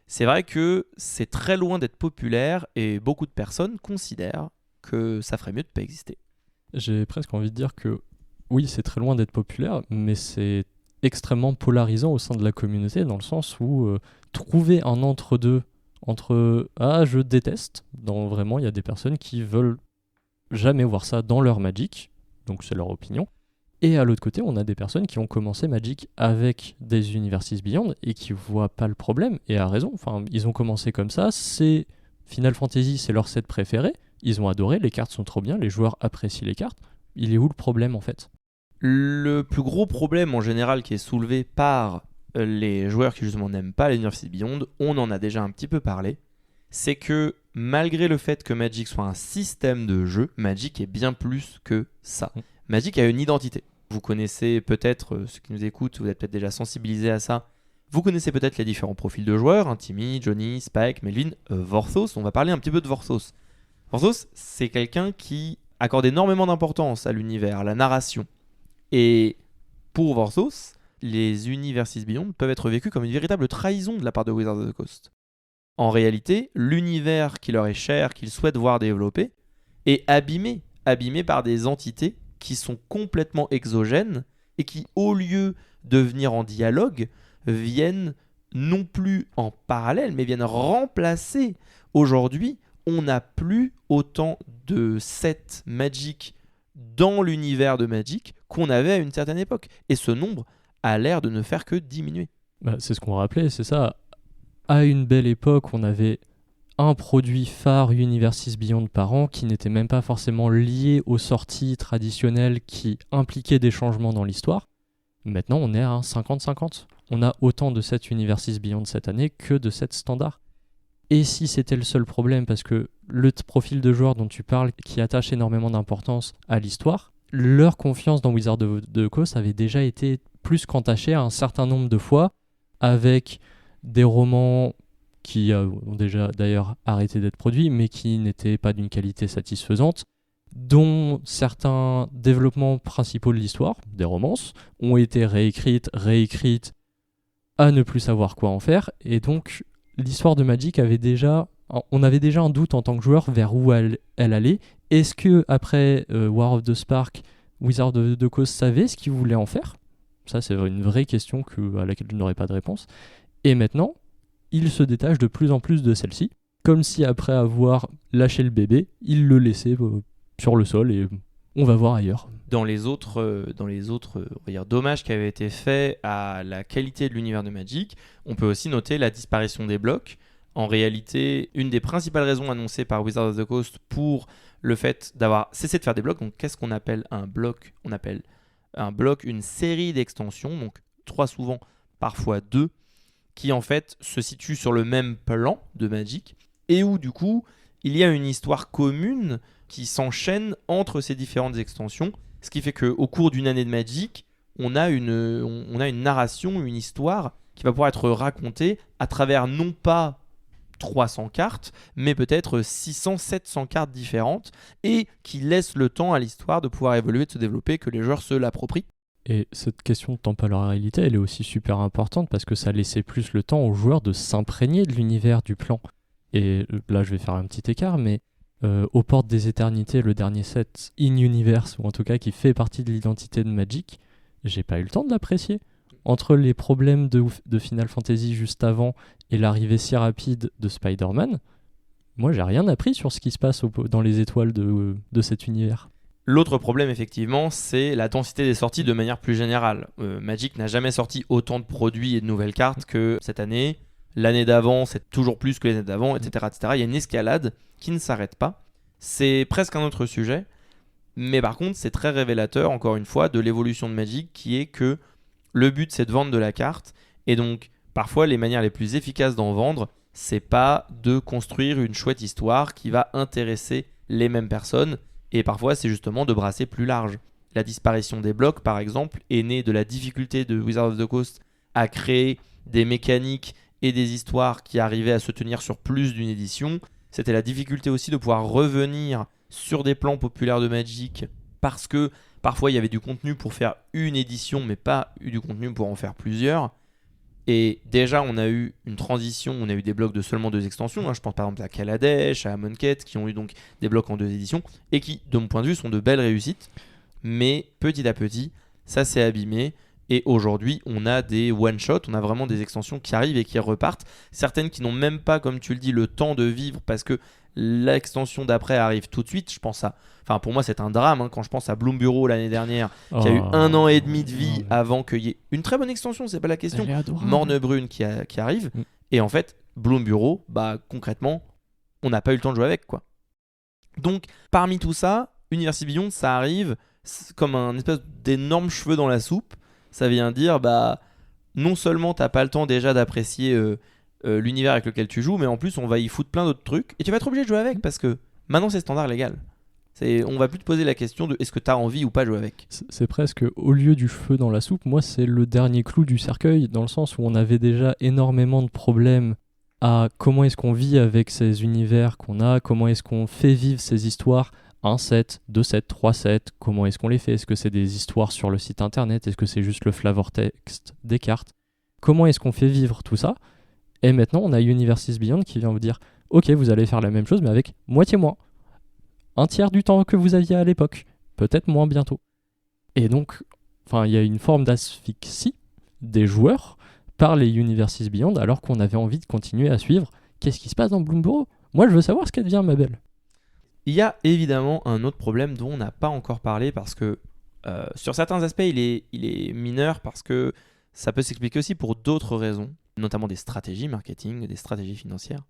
C'est vrai que c'est très loin d'être populaire et beaucoup de personnes considèrent que ça ferait mieux de ne pas exister. J'ai presque envie de dire que oui, c'est très loin d'être populaire, mais c'est extrêmement polarisant au sein de la communauté, dans le sens où trouver un entre-deux entre « ah, je déteste », vraiment, il y a des personnes qui veulent jamais voir ça dans leur Magic, donc c'est leur opinion. Et à l'autre côté, on a des personnes qui ont commencé Magic avec des Universes Beyond et qui voient pas le problème, et à raison. Enfin, ils ont commencé comme ça, c'est Final Fantasy, c'est leur set préféré, ils ont adoré, les cartes sont trop bien, les joueurs apprécient les cartes. Il est où le problème en fait? Le plus gros problème en général qui est soulevé par les joueurs qui justement n'aiment pas les Universes Beyond, on en a déjà un petit peu parlé, c'est que malgré le fait que Magic soit un système de jeu, Magic est bien plus que ça. Magic a une identité. Vous connaissez peut-être, ceux qui nous écoutent, vous êtes peut-être déjà sensibilisés à ça. Vous connaissez peut-être les différents profils de joueurs, Timmy, Johnny, Spike, Melvin, Vorthos. On va parler un petit peu de Vorthos. Vorthos, c'est quelqu'un qui accorde énormément d'importance à l'univers, à la narration. Et pour Vorthos, les Universes Beyond peuvent être vécus comme une véritable trahison de la part de Wizards of the Coast. En réalité, l'univers qui leur est cher, qu'ils souhaitent voir développer, est abîmé par des entités qui sont complètement exogènes et qui, au lieu de venir en dialogue, viennent non plus en parallèle, mais viennent remplacer. Aujourd'hui, on n'a plus autant de sets Magic dans l'univers de Magic qu'on avait à une certaine époque. Et ce nombre a l'air de ne faire que diminuer. C'est ce qu'on rappelait, c'est ça. À une belle époque, on avait un produit phare Universes Beyond par an qui n'était même pas forcément lié aux sorties traditionnelles qui impliquaient des changements dans l'histoire. Maintenant, on est à 50-50. On a autant de sets Universes Beyond cette année que de sets standards. Et si c'était le seul problème, parce que le profil de joueur dont tu parles, qui attache énormément d'importance à l'histoire, leur confiance dans Wizards of the Coast avait déjà été plus qu'entachée un certain nombre de fois, avec des romans qui ont déjà d'ailleurs arrêté d'être produits, mais qui n'étaient pas d'une qualité satisfaisante, dont certains développements principaux de l'histoire, des romances, ont été réécrites, à ne plus savoir quoi en faire, et donc l'histoire de Magic on avait déjà un doute en tant que joueur vers où elle allait. Est-ce que après War of the Spark, Wizards of the Coast savait ce qu'ils voulaient en faire? Ça, c'est une vraie question à laquelle je n'aurais pas de réponse. Et maintenant, il se détache de plus en plus de celle-ci, comme si après avoir lâché le bébé, il le laissait sur le sol et on va voir ailleurs. Dans les autres on va dire, dommages qui avaient été faits à la qualité de l'univers de Magic, on peut aussi noter la disparition des blocs. En réalité, une des principales raisons annoncées par Wizards of the Coast pour le fait d'avoir cessé de faire des blocs, donc qu'est-ce qu'on appelle un bloc? On appelle un bloc une série d'extensions, donc 3 souvent, parfois 2, qui en fait se situent sur le même plan de Magic, et où du coup, il y a une histoire commune qui s'enchaîne entre ces différentes extensions, ce qui fait qu'au cours d'une année de Magic, on a une narration, une histoire qui va pouvoir être racontée à travers non pas 300 cartes, mais peut-être 600, 700 cartes différentes, et qui laisse le temps à l'histoire de pouvoir évoluer, de se développer, que les joueurs se l'approprient. Et cette question de temporalité, elle est aussi super importante parce que ça laissait plus le temps aux joueurs de s'imprégner de l'univers du plan. Et là, je vais faire un petit écart, mais aux portes des éternités, le dernier set in-universe, ou en tout cas qui fait partie de l'identité de Magic, j'ai pas eu le temps de l'apprécier. Entre les problèmes de Final Fantasy juste avant et l'arrivée si rapide de Spider-Man, moi j'ai rien appris sur ce qui se passe dans les étoiles de cet univers. L'autre problème, effectivement, c'est la densité des sorties de manière plus générale. Magic n'a jamais sorti autant de produits et de nouvelles cartes que cette année. L'année d'avant, c'est toujours plus que l'année d'avant, etc., etc. Il y a une escalade qui ne s'arrête pas. C'est presque un autre sujet. Mais par contre, c'est très révélateur, encore une fois, de l'évolution de Magic, qui est que le but, c'est de vendre de la carte. Et donc, parfois les manières les plus efficaces d'en vendre, c'est pas de construire une chouette histoire qui va intéresser les mêmes personnes, et parfois c'est justement de brasser plus large. La disparition des blocs, par exemple, est née de la difficulté de Wizards of the Coast à créer des mécaniques et des histoires qui arrivaient à se tenir sur plus d'une édition. C'était la difficulté aussi de pouvoir revenir sur des plans populaires de Magic parce que parfois il y avait du contenu pour faire une édition mais pas du contenu pour en faire plusieurs. Et déjà on a eu une transition, on a eu des blocs de seulement 2 extensions, je pense par exemple à Kaladesh, à Amonkhet qui ont eu donc des blocs en 2 éditions et qui de mon point de vue sont de belles réussites, mais petit à petit ça s'est abîmé. Et aujourd'hui, on a des one-shots, on a vraiment des extensions qui arrivent et qui repartent. Certaines qui n'ont même pas, comme tu le dis, le temps de vivre parce que l'extension d'après arrive tout de suite. Je pense à... Enfin, pour moi, c'est un drame quand je pense à Bloom Bureau l'année dernière, qui a eu 1 an et demi de vie avant qu'il y ait une très bonne extension, c'est pas la question. Mornebrune qui arrive. Et en fait, Bloom Bureau, concrètement, on n'a pas eu le temps de jouer avec, quoi. Donc, parmi tout ça, Universe Beyond, ça arrive comme un espèce d'énorme cheveu dans la soupe. Ça vient dire, non seulement t'as pas le temps déjà d'apprécier l'univers avec lequel tu joues, mais en plus on va y foutre plein d'autres trucs et tu vas être obligé de jouer avec parce que maintenant c'est standard légal. On va plus te poser la question de est-ce que t'as envie ou pas de jouer avec. C'est presque au lieu du cheveu dans la soupe, moi c'est le dernier clou du cercueil dans le sens où on avait déjà énormément de problèmes à comment est-ce qu'on vit avec ces univers qu'on a, comment est-ce qu'on fait vivre ces histoires. 1 set, 2 sets, 3 sets, comment est-ce qu'on les fait? Est-ce que c'est des histoires sur le site internet? Est-ce que c'est juste le flavor text des cartes? Comment est-ce qu'on fait vivre tout ça? Et maintenant, on a Universes Beyond qui vient vous dire « Ok, vous allez faire la même chose, mais avec moitié moins. 1/3 du temps que vous aviez à l'époque. Peut-être moins bientôt. » Et donc, il y a une forme d'asphyxie des joueurs par les Universes Beyond alors qu'on avait envie de continuer à suivre. Qu'est-ce qui se passe dans Bloom Burrow? Moi, je veux savoir ce qu'advient ma belle. Il y a évidemment un autre problème dont on n'a pas encore parlé parce que sur certains aspects il est mineur parce que ça peut s'expliquer aussi pour d'autres raisons, notamment des stratégies marketing, des stratégies financières.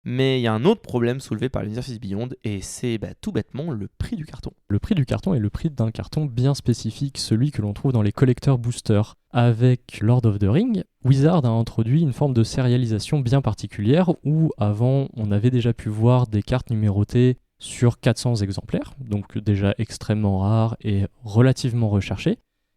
Mais il y a un autre problème soulevé par Universes Beyond et c'est tout bêtement le prix du carton. Le prix du carton est le prix d'un carton bien spécifique, celui que l'on trouve dans les collecteurs boosters. Avec Lord of the Ring, Wizard a introduit une forme de sérialisation bien particulière où avant on avait déjà pu voir des cartes numérotées sur 400 exemplaires, donc déjà extrêmement rares et relativement recherchées,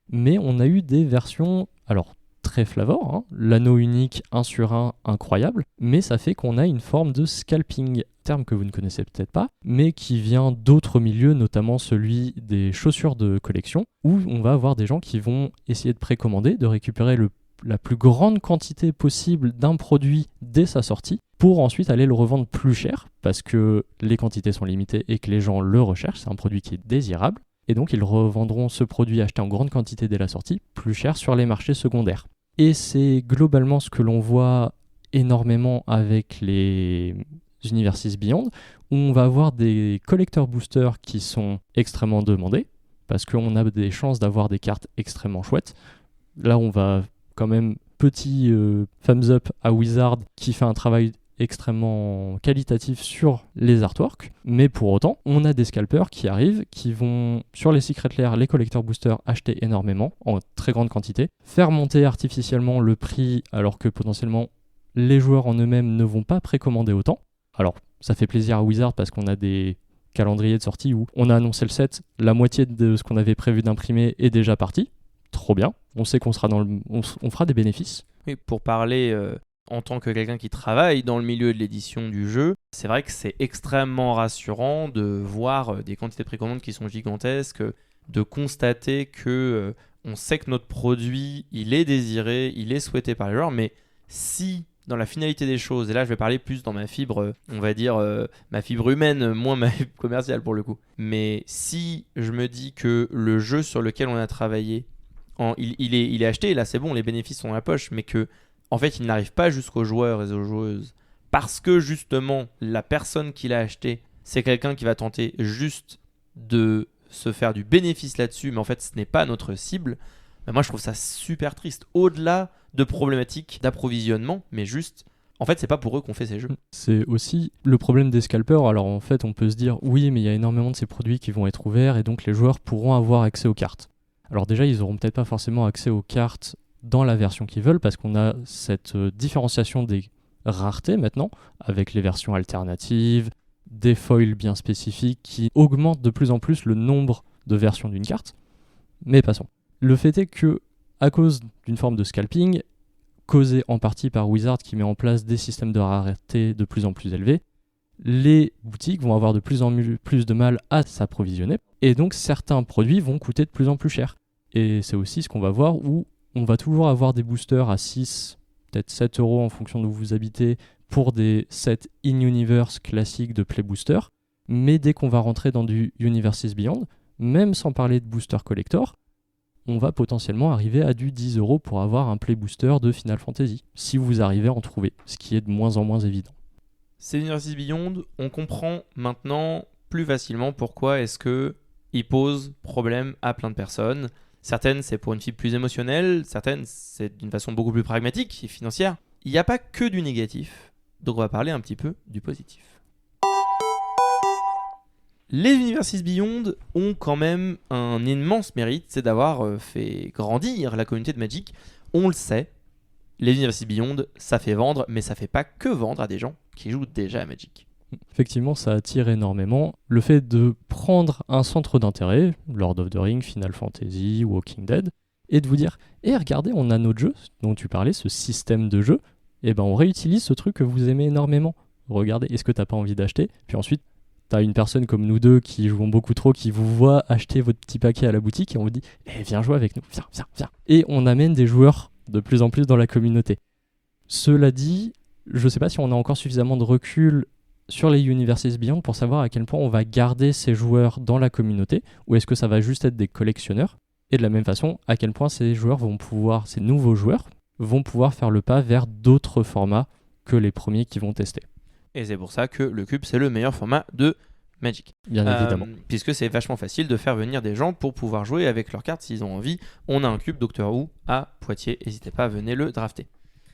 mais on a eu des versions, alors très flavor, l'anneau unique 1 sur 1 incroyable, mais ça fait qu'on a une forme de scalping, terme que vous ne connaissez peut-être pas, mais qui vient d'autres milieux, notamment celui des chaussures de collection, où on va avoir des gens qui vont essayer de précommander, de récupérer la plus grande quantité possible d'un produit dès sa sortie, pour ensuite aller le revendre plus cher, parce que les quantités sont limitées et que les gens le recherchent, c'est un produit qui est désirable, et donc ils revendront ce produit acheté en grande quantité dès la sortie, plus cher sur les marchés secondaires. Et c'est globalement ce que l'on voit énormément avec les Universes Beyond, où on va avoir des collecteurs boosters qui sont extrêmement demandés, parce qu'on a des chances d'avoir des cartes extrêmement chouettes. Là, on va quand même petit thumbs up à Wizard qui fait un travail extrêmement qualitatif sur les artworks, mais pour autant, on a des scalpers qui arrivent, qui vont sur les Secret Lair, les collecteurs boosters, acheter énormément, en très grande quantité, faire monter artificiellement le prix alors que potentiellement les joueurs en eux-mêmes ne vont pas précommander autant. Alors, ça fait plaisir à Wizard parce qu'on a des calendriers de sortie où on a annoncé le set, la moitié de ce qu'on avait prévu d'imprimer est déjà parti. Trop bien, on sait qu'on sera on fera des bénéfices. Oui, pour parler en tant que quelqu'un qui travaille dans le milieu de l'édition du jeu, c'est vrai que c'est extrêmement rassurant de voir des quantités de précommandes qui sont gigantesques, de constater que on sait que notre produit, il est désiré, il est souhaité par les joueurs, mais si dans la finalité des choses, et là je vais parler plus dans ma fibre, on va dire ma fibre humaine, moins ma fibre commerciale pour le coup, mais si je me dis que le jeu sur lequel on a travaillé, il est acheté, là c'est bon, les bénéfices sont dans la poche, mais que en fait il n'arrive pas jusqu'aux joueurs et aux joueuses parce que justement la personne qui l'a acheté, c'est quelqu'un qui va tenter juste de se faire du bénéfice là-dessus, mais en fait ce n'est pas notre cible. Moi je trouve ça super triste, au-delà de problématiques d'approvisionnement, mais juste en fait c'est pas pour eux qu'on fait ces jeux. C'est aussi le problème des scalpers. Alors en fait on peut se dire oui, mais il y a énormément de ces produits qui vont être ouverts et donc les joueurs pourront avoir accès aux cartes. Alors déjà ils auront peut-être pas forcément accès aux cartes dans la version qu'ils veulent, parce qu'on a cette différenciation des raretés maintenant, avec les versions alternatives, des foils bien spécifiques qui augmentent de plus en plus le nombre de versions d'une carte. Mais passons. Le fait est que, à cause d'une forme de scalping, causée en partie par Wizard qui met en place des systèmes de rareté de plus en plus élevés, les boutiques vont avoir de plus en plus de mal à s'approvisionner, et donc certains produits vont coûter de plus en plus cher. Et c'est aussi ce qu'on va voir où on va toujours avoir des boosters à 6, peut-être 7 euros en fonction d'où vous habitez pour des sets in-universe classiques de Play Booster, mais dès qu'on va rentrer dans du Universes Beyond, même sans parler de booster collector, on va potentiellement arriver à du 10 euros pour avoir un Play Booster de Final Fantasy, si vous arrivez à en trouver, ce qui est de moins en moins évident. C'est Universes Beyond, on comprend maintenant plus facilement pourquoi est-ce que il pose problème à plein de personnes. Certaines, c'est pour une fibre plus émotionnelle, certaines, c'est d'une façon beaucoup plus pragmatique et financière. Il n'y a pas que du négatif, donc on va parler un petit peu du positif. Les Universes Beyond ont quand même un immense mérite, c'est d'avoir fait grandir la communauté de Magic. On le sait, les Universes Beyond, ça fait vendre, mais ça fait pas que vendre à des gens qui jouent déjà à Magic. Effectivement, ça attire énormément. Le fait de prendre un centre d'intérêt, Lord of the Rings, Final Fantasy, Walking Dead, et de vous dire « regardez, on a notre jeu dont tu parlais, ce système de jeu, et ben on réutilise ce truc que vous aimez énormément. Regardez, est-ce que t'as pas envie d'acheter ?» Puis ensuite, t'as une personne comme nous deux qui jouons beaucoup trop, qui vous voit acheter votre petit paquet à la boutique, et on vous dit « viens jouer avec nous, viens. » Et on amène des joueurs de plus en plus dans la communauté. Cela dit, je sais pas si on a encore suffisamment de recul sur les Universes Beyond pour savoir à quel point on va garder ces joueurs dans la communauté, ou est-ce que ça va juste être des collectionneurs, et de la même façon, à quel point ces nouveaux joueurs vont pouvoir faire le pas vers d'autres formats que les premiers qu'ils vont tester. Et c'est pour ça que le cube, c'est le meilleur format de Magic. Bien évidemment. Puisque c'est vachement facile de faire venir des gens pour pouvoir jouer avec leurs cartes s'ils ont envie. On a un cube Doctor Who à Poitiers, n'hésitez pas, venez le drafter.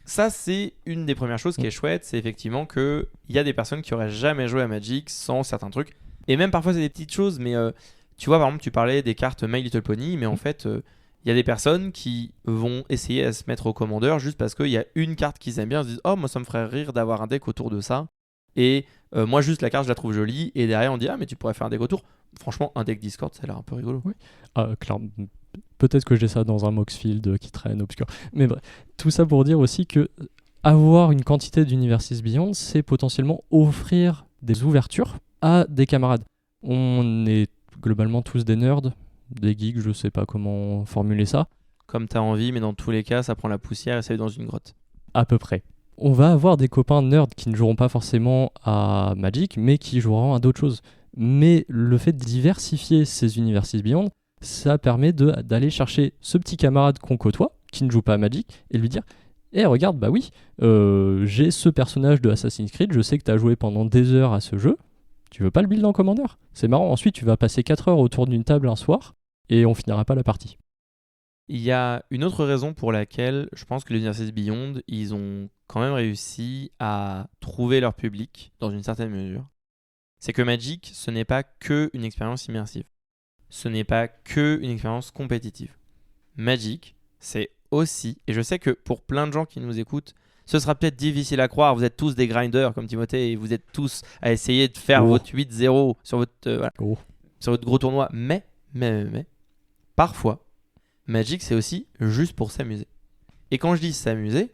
Ça, c'est une des premières choses qui est chouette, c'est effectivement qu'il y a des personnes qui auraient jamais joué à Magic sans certains trucs. Et même parfois, c'est des petites choses, mais tu vois, par exemple, tu parlais des cartes My Little Pony, mais en fait, il y a des personnes qui vont essayer à se mettre au commandeur juste parce qu'il y a une carte qu'ils aiment bien, ils se disent « Oh, moi, ça me ferait rire d'avoir un deck autour de ça. » Et moi, juste la carte, je la trouve jolie, et derrière, on dit « Ah, mais tu pourrais faire un deck autour. » Franchement, un deck Discord, ça a l'air un peu rigolo. Oui. Clairement. Peut-être que j'ai ça dans un Moxfield qui traîne obscur. Mais bref, tout ça pour dire aussi que avoir une quantité d'Universes Beyond, c'est potentiellement offrir des ouvertures à des camarades. On est globalement tous des nerds, des geeks, je sais pas comment formuler ça. Comme t'as envie, mais dans tous les cas, ça prend la poussière et ça va dans une grotte. À peu près. On va avoir des copains nerds qui ne joueront pas forcément à Magic, mais qui joueront à d'autres choses. Mais le fait de diversifier ces Universes Beyond, ça permet d'aller chercher ce petit camarade qu'on côtoie, qui ne joue pas à Magic, et lui dire « regarde, bah oui, j'ai ce personnage de Assassin's Creed, je sais que tu as joué pendant des heures à ce jeu, tu veux pas le build en Commander ? C'est marrant, ensuite tu vas passer 4 heures autour d'une table un soir, et on finira pas la partie. » Il y a une autre raison pour laquelle je pense que les Universes Beyond, ils ont quand même réussi à trouver leur public, dans une certaine mesure. C'est que Magic, ce n'est pas que une expérience immersive. Ce n'est pas que une expérience compétitive. Magic, c'est aussi, et je sais que pour plein de gens qui nous écoutent, ce sera peut-être difficile à croire, vous êtes tous des grinders comme Timothée, et vous êtes tous à essayer de faire votre 8-0 sur votre, sur votre gros tournoi, mais, parfois, Magic, c'est aussi juste pour s'amuser. Et quand je dis s'amuser,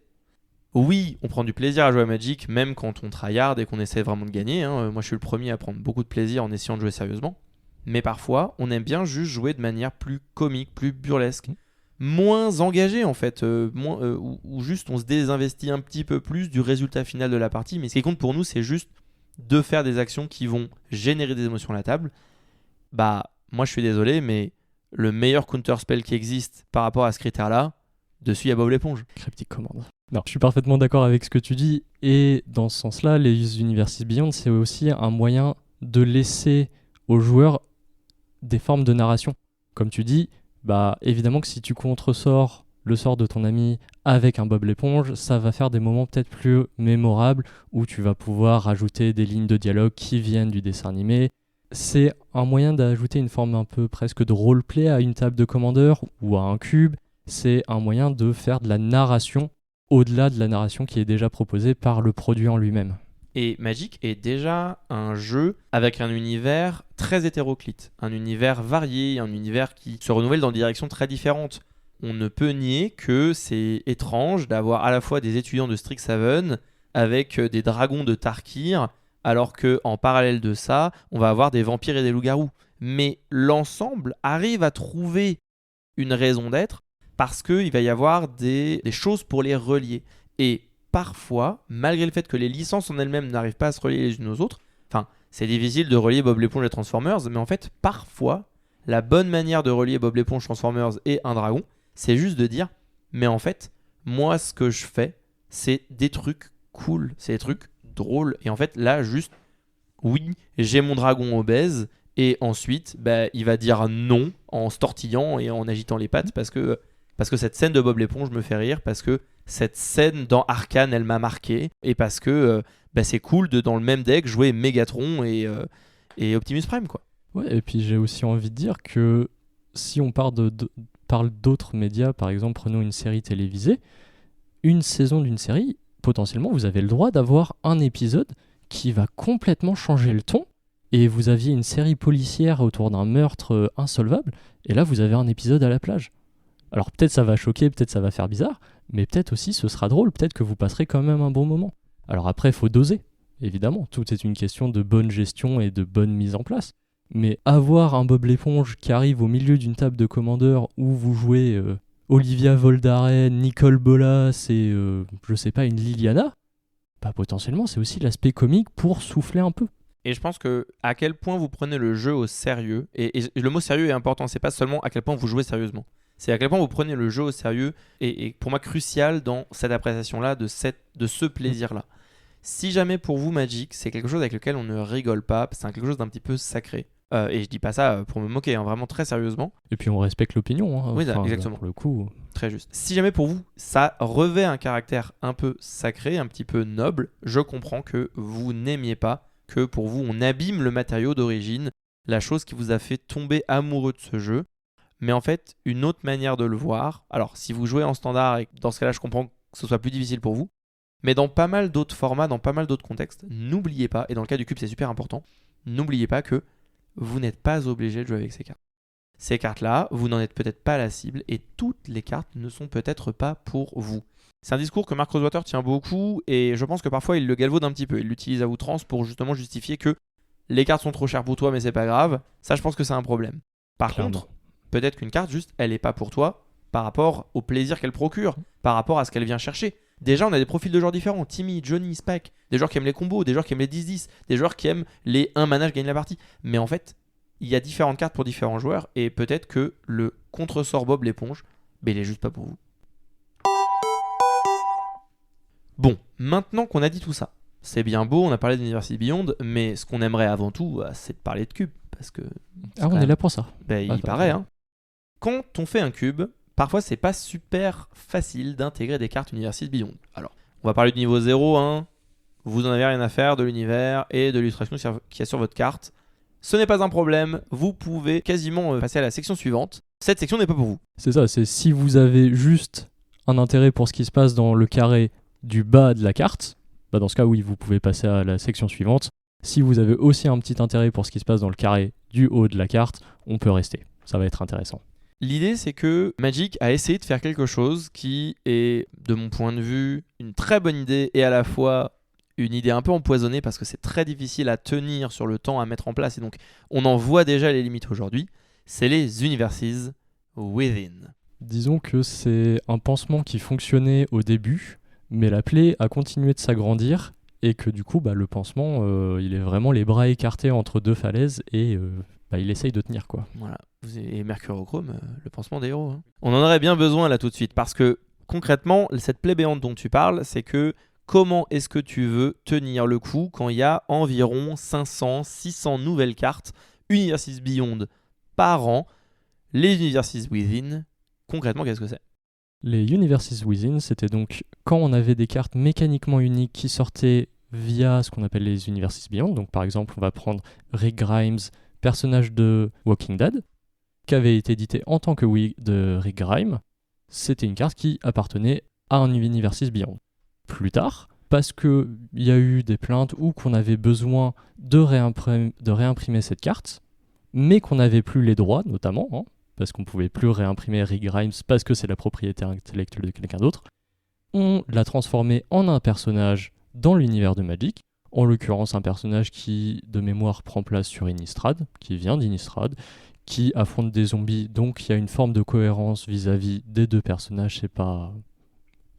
oui, on prend du plaisir à jouer à Magic, même quand on tryhard et qu'on essaie vraiment de gagner. Moi, je suis le premier à prendre beaucoup de plaisir en essayant de jouer sérieusement. Mais parfois, on aime bien juste jouer de manière plus comique, plus burlesque, moins engagée en fait, ou juste on se désinvestit un petit peu plus du résultat final de la partie. Mais ce qui compte pour nous, c'est juste de faire des actions qui vont générer des émotions à la table. Bah, moi, je suis désolé, mais le meilleur counter-spell qui existe par rapport à ce critère-là, dessus, il y a Bob l'éponge. Cryptic Command. Non, je suis parfaitement d'accord avec ce que tu dis. Et dans ce sens-là, les Universes Beyond, c'est aussi un moyen de laisser aux joueurs des formes de narration. Comme tu dis, bah évidemment que si tu contresors le sort de ton ami avec un Bob l'éponge, ça va faire des moments peut-être plus mémorables où tu vas pouvoir rajouter des lignes de dialogue qui viennent du dessin animé. C'est un moyen d'ajouter une forme un peu presque de roleplay à une table de commandeur ou à un cube. c'est un moyen de faire de la narration au-delà de la narration qui est déjà proposée par le produit en lui-même. Et Magic est déjà un jeu avec un univers très hétéroclite, un univers varié, un univers qui se renouvelle dans des directions très différentes. On ne peut nier que c'est étrange d'avoir à la fois des étudiants de Strixhaven avec des dragons de Tarkir, alors qu'en parallèle de ça, on va avoir des vampires et des loups-garous. Mais l'ensemble arrive à trouver une raison d'être parce qu'il va y avoir des choses pour les relier. Et parfois, malgré le fait que les licences en elles-mêmes n'arrivent pas à se relier les unes aux autres, enfin, c'est difficile de relier Bob l'éponge et Transformers, mais en fait, parfois, la bonne manière de relier Bob l'éponge, Transformers et un dragon, c'est juste de dire, mais en fait, moi, ce que je fais, c'est des trucs cool, c'est des trucs drôles. Et en fait, là, juste, oui, j'ai mon dragon obèse, et ensuite, il va dire non en se tortillant et en agitant les pattes parce que cette scène de Bob l'éponge me fait rire, parce que cette scène dans Arcane, elle m'a marqué, et parce que c'est cool de, dans le même deck, jouer Megatron et Optimus Prime, quoi. Ouais, et puis j'ai aussi envie de dire que si on parle d'autres médias, par exemple, prenons une série télévisée, une saison d'une série, potentiellement, vous avez le droit d'avoir un épisode qui va complètement changer le ton, et vous aviez une série policière autour d'un meurtre insolvable, et là, vous avez un épisode à la plage. Alors peut-être ça va choquer, peut-être ça va faire bizarre, mais peut-être aussi ce sera drôle, peut-être que vous passerez quand même un bon moment. Alors après, il faut doser, évidemment, tout est une question de bonne gestion et de bonne mise en place. Mais avoir un Bob l'éponge qui arrive au milieu d'une table de commandeur où vous jouez Olivia Voldaren, Nicole Bolas et je sais pas, une Liliana, potentiellement c'est aussi l'aspect comique pour souffler un peu. Et je pense que à quel point vous prenez le jeu au sérieux, et le mot sérieux est important, c'est pas seulement à quel point vous jouez sérieusement. C'est à quel point vous prenez le jeu au sérieux et pour moi crucial dans cette appréciation-là, de ce plaisir-là. Si jamais pour vous Magic, c'est quelque chose avec lequel on ne rigole pas, c'est quelque chose d'un petit peu sacré. Et je dis pas ça pour me moquer, vraiment très sérieusement. Et puis on respecte l'opinion. Oui, exactement. Pour le coup. Très juste. Si jamais pour vous, ça revêt un caractère un peu sacré, un petit peu noble, je comprends que vous n'aimiez pas, que pour vous on abîme le matériau d'origine, la chose qui vous a fait tomber amoureux de ce jeu. Mais en fait, une autre manière de le voir, alors si vous jouez en standard, et dans ce cas-là, je comprends que ce soit plus difficile pour vous, mais dans pas mal d'autres formats, dans pas mal d'autres contextes, n'oubliez pas, et dans le cas du cube c'est super important, n'oubliez pas que vous n'êtes pas obligé de jouer avec ces cartes. Ces cartes-là, vous n'en êtes peut-être pas la cible, et toutes les cartes ne sont peut-être pas pour vous. C'est un discours que Mark Rosewater tient beaucoup, et je pense que parfois il le galvaude un petit peu, il l'utilise à outrance pour justement justifier que les cartes sont trop chères pour toi, mais c'est pas grave. Ça, je pense que c'est un problème. Par contre, peut-être qu'une carte, juste, elle n'est pas pour toi par rapport au plaisir qu'elle procure, par rapport à ce qu'elle vient chercher. Déjà, on a des profils de joueurs différents. Timmy, Johnny, Spike, des joueurs qui aiment les combos, des joueurs qui aiment les 10-10, des joueurs qui aiment les 1 mana, je gagne la partie. Mais en fait, il y a différentes cartes pour différents joueurs, et peut-être que le contresort Bob l'éponge, il est juste pas pour vous. Bon, maintenant qu'on a dit tout ça, c'est bien beau, on a parlé d'University Beyond, mais ce qu'on aimerait avant tout, c'est de parler de cube, parce que... on est là pour ça. Il paraît, hein. Quand on fait un cube, parfois c'est pas super facile d'intégrer des cartes University Beyond. Alors, on va parler du niveau 0, hein. Vous en avez rien à faire de l'univers et de l'illustration qu'il y a sur votre carte. Ce n'est pas un problème, vous pouvez quasiment passer à la section suivante. Cette section n'est pas pour vous. C'est ça, c'est si vous avez juste un intérêt pour ce qui se passe dans le carré du bas de la carte, dans ce cas, oui, vous pouvez passer à la section suivante. Si vous avez aussi un petit intérêt pour ce qui se passe dans le carré du haut de la carte, on peut rester. Ça va être intéressant. L'idée, c'est que Magic a essayé de faire quelque chose qui est, de mon point de vue, une très bonne idée et à la fois une idée un peu empoisonnée parce que c'est très difficile à tenir sur le temps, à mettre en place, et donc on en voit déjà les limites aujourd'hui. C'est les Universes Within. Disons que c'est un pansement qui fonctionnait au début, mais la plaie a continué de s'agrandir et que du coup, le pansement, il est vraiment les bras écartés entre deux falaises et il essaye de tenir, quoi. Voilà. Et Mercurochrome, le pansement des héros. Hein. On en aurait bien besoin là tout de suite, parce que concrètement, cette plaie béante dont tu parles, c'est que comment est-ce que tu veux tenir le coup quand il y a environ 500-600 nouvelles cartes Universes Beyond par an? Les Universes Within, concrètement, qu'est-ce que c'est? Les Universes Within, c'était donc quand on avait des cartes mécaniquement uniques qui sortaient via ce qu'on appelle les Universes Beyond. Donc par exemple, on va prendre Rick Grimes, personnage de Walking Dead, qui avait été édité en tant que de Rick Grimes. c'était une carte qui appartenait à un Universes Beyond. Plus tard, parce qu'il y a eu des plaintes ou qu'on avait besoin de réimprimer cette carte, mais qu'on n'avait plus les droits, notamment, parce qu'on ne pouvait plus réimprimer Rick Grimes parce que c'est la propriété intellectuelle de quelqu'un d'autre, on l'a transformé en un personnage dans l'univers de Magic, en l'occurrence un personnage qui, de mémoire, prend place sur Innistrad, qui vient d'Innistrad, qui affronte des zombies, donc il y a une forme de cohérence vis-à-vis des deux personnages, c'est pas...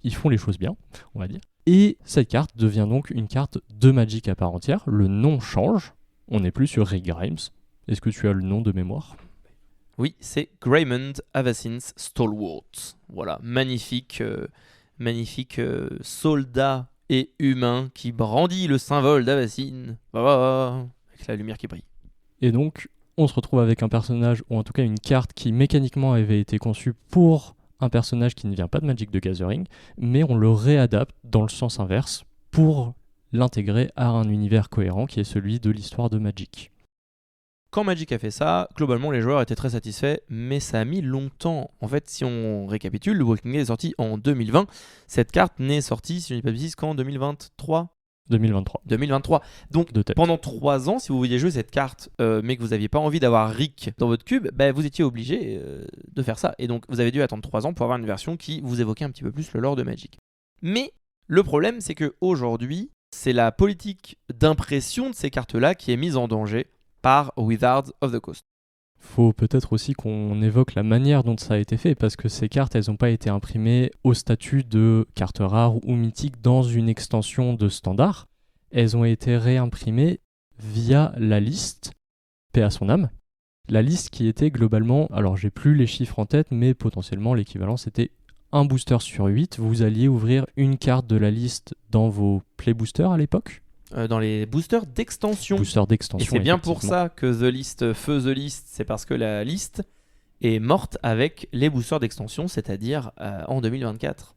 Ils font les choses bien, on va dire. Et cette carte devient donc une carte de Magic à part entière, le nom change, on n'est plus sur Rick Grimes. Est-ce que tu as le nom de mémoire ? Oui, c'est Greymond Avacyn's Stalwart. Voilà, magnifique soldat et humain qui brandit le symbole d'Avacyn, avec la lumière qui brille. Et donc, on se retrouve avec un personnage, ou en tout cas une carte qui mécaniquement avait été conçue pour un personnage qui ne vient pas de Magic the Gathering, mais on le réadapte dans le sens inverse pour l'intégrer à un univers cohérent qui est celui de l'histoire de Magic. Quand Magic a fait ça, globalement les joueurs étaient très satisfaits, mais ça a mis longtemps. En fait, si on récapitule, le Walking Dead est sorti en 2020. Cette carte n'est sortie, si je ne dis pas de bêtises, qu'en 2023. 2023. Donc pendant 3 ans, si vous vouliez jouer cette carte, mais que vous n'aviez pas envie d'avoir Rick dans votre cube, vous étiez obligé de faire ça. Et donc vous avez dû attendre 3 ans pour avoir une version qui vous évoquait un petit peu plus le lore de Magic. Mais le problème, c'est qu'aujourd'hui, c'est la politique d'impression de ces cartes-là qui est mise en danger par Wizards of the Coast. Faut peut-être aussi qu'on évoque la manière dont ça a été fait, parce que ces cartes, elles n'ont pas été imprimées au statut de cartes rares ou mythiques dans une extension de standard. Elles ont été réimprimées via la liste, paix à son âme. La liste qui était globalement, alors j'ai plus les chiffres en tête, mais potentiellement l'équivalent c'était un booster sur 8. Vous alliez ouvrir une carte de la liste dans vos play boosters à l'époque. Dans les boosters d'extension. Et c'est bien pour ça que The List, c'est parce que la liste est morte avec les boosters d'extension, c'est-à-dire en 2024.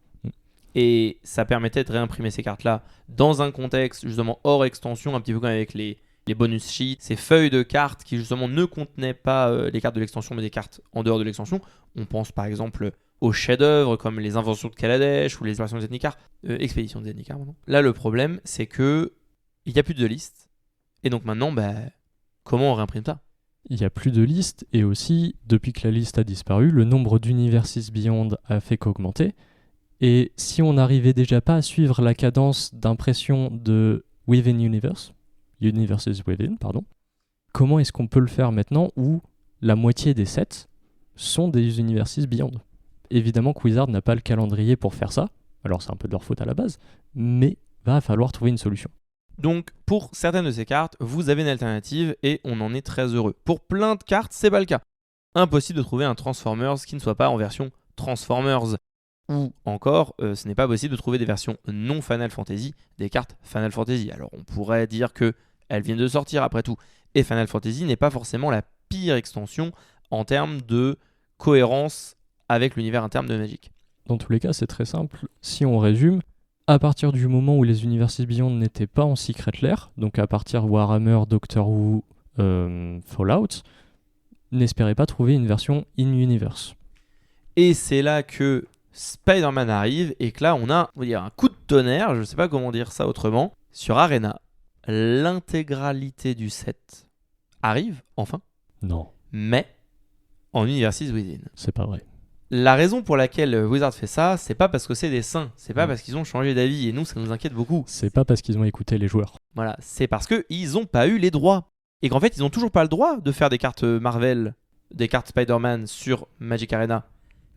Et ça permettait de réimprimer ces cartes-là dans un contexte justement hors extension, un petit peu comme avec les bonus sheets, ces feuilles de cartes qui justement ne contenaient pas les cartes de l'extension, mais des cartes en dehors de l'extension. On pense par exemple aux chefs-d'œuvre comme les inventions de Kaladesh ou les expéditions de Zendikar. Expéditions de Zendikar, pardon. Là, le problème, c'est que il n'y a plus de liste. Et donc maintenant, comment on réimprime ça ? Il n'y a plus de liste, et aussi, depuis que la liste a disparu, le nombre d'Universes Beyond a fait qu'augmenter. Et si on n'arrivait déjà pas à suivre la cadence d'impression de Within Universes Within, comment est-ce qu'on peut le faire maintenant où la moitié des sets sont des Universes Beyond ? Évidemment que Wizard n'a pas le calendrier pour faire ça, alors c'est un peu de leur faute à la base, mais va falloir trouver une solution. Donc pour certaines de ces cartes, vous avez une alternative et on en est très heureux. Pour plein de cartes, c'est pas le cas. Impossible de trouver un Transformers qui ne soit pas en version Transformers. Ou encore, ce n'est pas possible de trouver des versions non Final Fantasy, des cartes Final Fantasy. Alors on pourrait dire que elles viennent de sortir après tout. Et Final Fantasy n'est pas forcément la pire extension en termes de cohérence avec l'univers interne de Magic. Dans tous les cas, c'est très simple. Si on résume, à partir du moment où les Universes Beyond n'étaient pas en Secret Lair, donc à partir Warhammer, Doctor Who, Fallout, n'espérez pas trouver une version in-universe. Et c'est là que Spider-Man arrive et que là on a un coup de tonnerre, je ne sais pas comment dire ça autrement, sur Arena. L'intégralité du set arrive, enfin. Non. Mais en Universes Within. C'est pas vrai. La raison pour laquelle Wizard fait ça, c'est pas parce que c'est des saints, c'est pas parce qu'ils ont changé d'avis, et nous ça nous inquiète beaucoup. C'est pas parce qu'ils ont écouté les joueurs. Voilà, c'est parce qu'ils ont pas eu les droits. Et qu'en fait ils ont toujours pas le droit de faire des cartes Marvel, des cartes Spider-Man sur Magic Arena,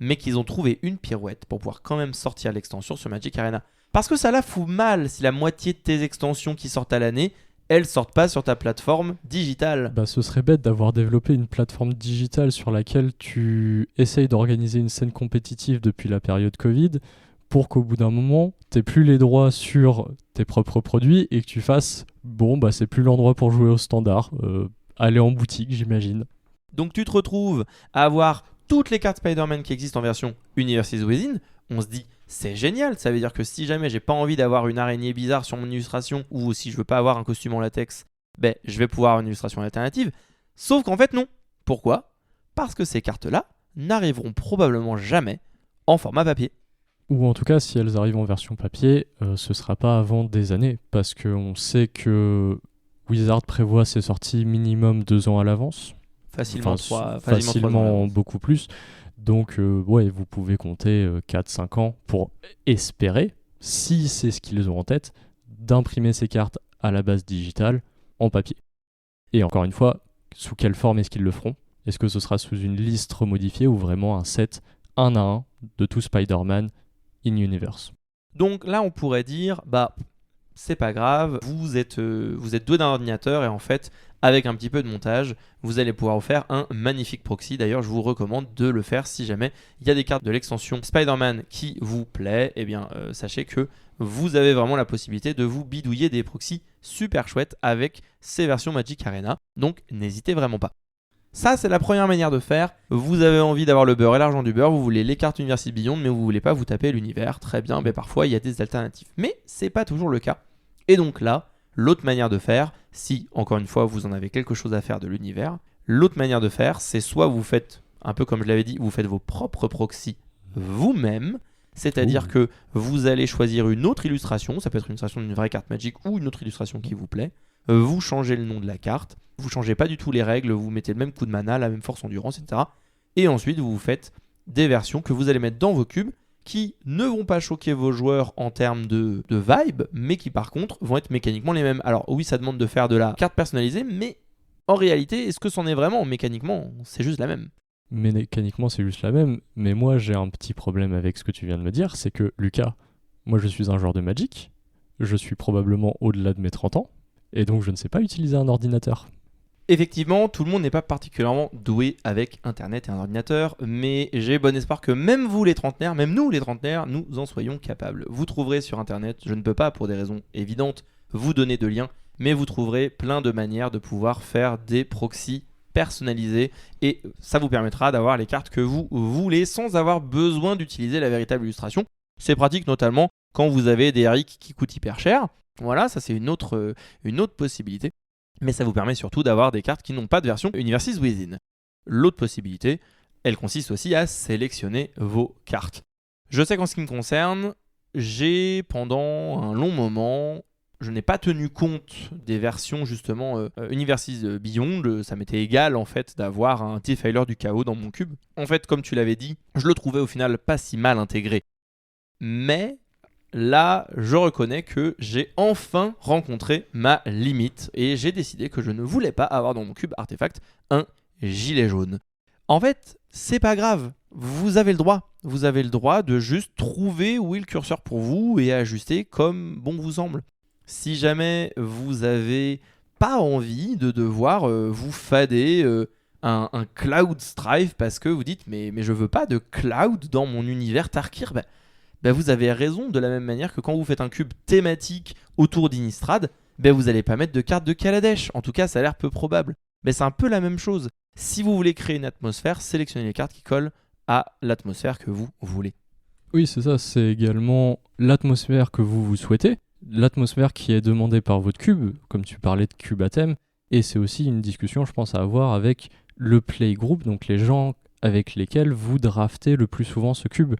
mais qu'ils ont trouvé une pirouette pour pouvoir quand même sortir l'extension sur Magic Arena. Parce que ça la fout mal si la moitié de tes extensions qui sortent à l'année, elles sortent pas sur ta plateforme digitale. Ce serait bête d'avoir développé une plateforme digitale sur laquelle tu essayes d'organiser une scène compétitive depuis la période Covid pour qu'au bout d'un moment, t'aies plus les droits sur tes propres produits et que tu fasses c'est plus l'endroit pour jouer au standard. Aller en boutique, j'imagine. Donc tu te retrouves à avoir toutes les cartes Spider-Man qui existent en version Universes Within. On se dit, c'est génial, ça veut dire que si jamais j'ai pas envie d'avoir une araignée bizarre sur mon illustration, ou si je veux pas avoir un costume en latex, je vais pouvoir avoir une illustration alternative. Sauf qu'en fait non. Pourquoi ? Parce que ces cartes-là n'arriveront probablement jamais en format papier. Ou en tout cas, si elles arrivent en version papier, ce sera pas avant des années, parce qu'on sait que Wizard prévoit ses sorties minimum 2 ans à l'avance. Facilement Enfin, 3 ans à facilement l'avance. beaucoup plus. Donc, ouais, vous pouvez compter 4-5 ans pour espérer, si c'est ce qu'ils ont en tête, d'imprimer ces cartes à la base digitale en papier. Et encore une fois, sous quelle forme est-ce qu'ils le feront ? Est-ce que ce sera sous une liste remodifiée ou vraiment un set 1 à 1 de tout Spider-Man in-universe ? Donc là, on pourrait dire, c'est pas grave, vous êtes doué d'un ordinateur et en fait, avec un petit peu de montage, vous allez pouvoir vous faire un magnifique proxy. D'ailleurs, je vous recommande de le faire si jamais il y a des cartes de l'extension Spider-Man qui vous plaît. Eh bien, sachez que vous avez vraiment la possibilité de vous bidouiller des proxys super chouettes avec ces versions Magic Arena. Donc, n'hésitez vraiment pas. Ça, c'est la première manière de faire. Vous avez envie d'avoir le beurre et l'argent du beurre, vous voulez les cartes Universe Beyond, mais vous voulez pas vous taper l'univers. Très bien, mais parfois il y a des alternatives. Mais c'est pas toujours le cas. Et donc là, l'autre manière de faire, si encore une fois vous en avez quelque chose à faire de l'univers, l'autre manière de faire, c'est soit vous faites, un peu comme je l'avais dit, vous faites vos propres proxys vous-même, c'est-à-dire que vous allez choisir une autre illustration, ça peut être une illustration d'une vraie carte Magic ou une autre illustration qui vous plaît, vous changez le nom de la carte, vous changez pas du tout les règles, vous mettez le même coup de mana, la même force endurance, etc. Et ensuite vous faites des versions que vous allez mettre dans vos cubes qui ne vont pas choquer vos joueurs en termes de vibe, mais qui par contre vont être mécaniquement les mêmes. Alors oui, ça demande de faire de la carte personnalisée, mais en réalité, est-ce que c'en est vraiment ? Mécaniquement, c'est juste la même. Mécaniquement, c'est juste la même, mais moi j'ai un petit problème avec ce que tu viens de me dire, c'est que Lucas, moi je suis un joueur de Magic, je suis probablement au-delà de mes 30 ans, et donc je ne sais pas utiliser un ordinateur. Effectivement, tout le monde n'est pas particulièrement doué avec Internet et un ordinateur, mais j'ai bon espoir que même vous les trentenaires, même nous les trentenaires, nous en soyons capables. Vous trouverez sur Internet, je ne peux pas pour des raisons évidentes vous donner de liens, mais vous trouverez plein de manières de pouvoir faire des proxys personnalisés et ça vous permettra d'avoir les cartes que vous voulez sans avoir besoin d'utiliser la véritable illustration. C'est pratique notamment quand vous avez des RX qui coûtent hyper cher. Voilà, ça c'est une autre possibilité. Mais ça vous permet surtout d'avoir des cartes qui n'ont pas de version Universes Within. L'autre possibilité, elle consiste aussi à sélectionner vos cartes. Je sais qu'en ce qui me concerne, j'ai pendant un long moment, je n'ai pas tenu compte des versions justement Universes Beyond. Ça m'était égal en fait d'avoir un Defiler du chaos dans mon cube. En fait, comme tu l'avais dit, je le trouvais au final pas si mal intégré. Mais là, je reconnais que j'ai enfin rencontré ma limite et j'ai décidé que je ne voulais pas avoir dans mon cube artefact un gilet jaune. En fait, c'est pas grave. Vous avez le droit. Vous avez le droit de juste trouver où est le curseur pour vous et ajuster comme bon vous semble. Si jamais vous avez pas envie de devoir vous fader un Cloud Strife parce que vous dites mais je veux pas de Cloud dans mon univers Tarkir, vous avez raison, de la même manière que quand vous faites un cube thématique autour d'Innistrad, vous n'allez pas mettre de carte de Kaladesh. En tout cas, ça a l'air peu probable. Mais c'est un peu la même chose. Si vous voulez créer une atmosphère, sélectionnez les cartes qui collent à l'atmosphère que vous voulez. Oui, c'est ça, c'est également l'atmosphère que vous souhaitez, l'atmosphère qui est demandée par votre cube, comme tu parlais de cube à thème, et c'est aussi une discussion, je pense, à avoir avec le playgroup, donc les gens avec lesquels vous draftez le plus souvent ce cube.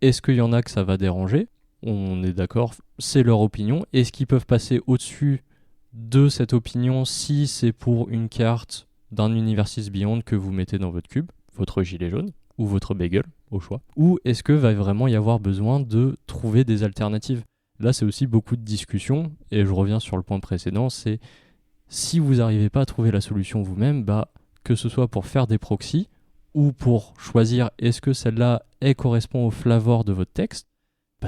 Est-ce qu'il y en a que ça va déranger ? On est d'accord, c'est leur opinion. Est-ce qu'ils peuvent passer au-dessus de cette opinion si c'est pour une carte d'un Universes Beyond que vous mettez dans votre cube, votre gilet jaune ou votre bagel, au choix ? Ou est-ce que va vraiment y avoir besoin de trouver des alternatives ? Là, c'est aussi beaucoup de discussions, et je reviens sur le point précédent, c'est si vous n'arrivez pas à trouver la solution vous-même, que ce soit pour faire des proxys, ou pour choisir est-ce que celle-là correspond au flavor de votre texte,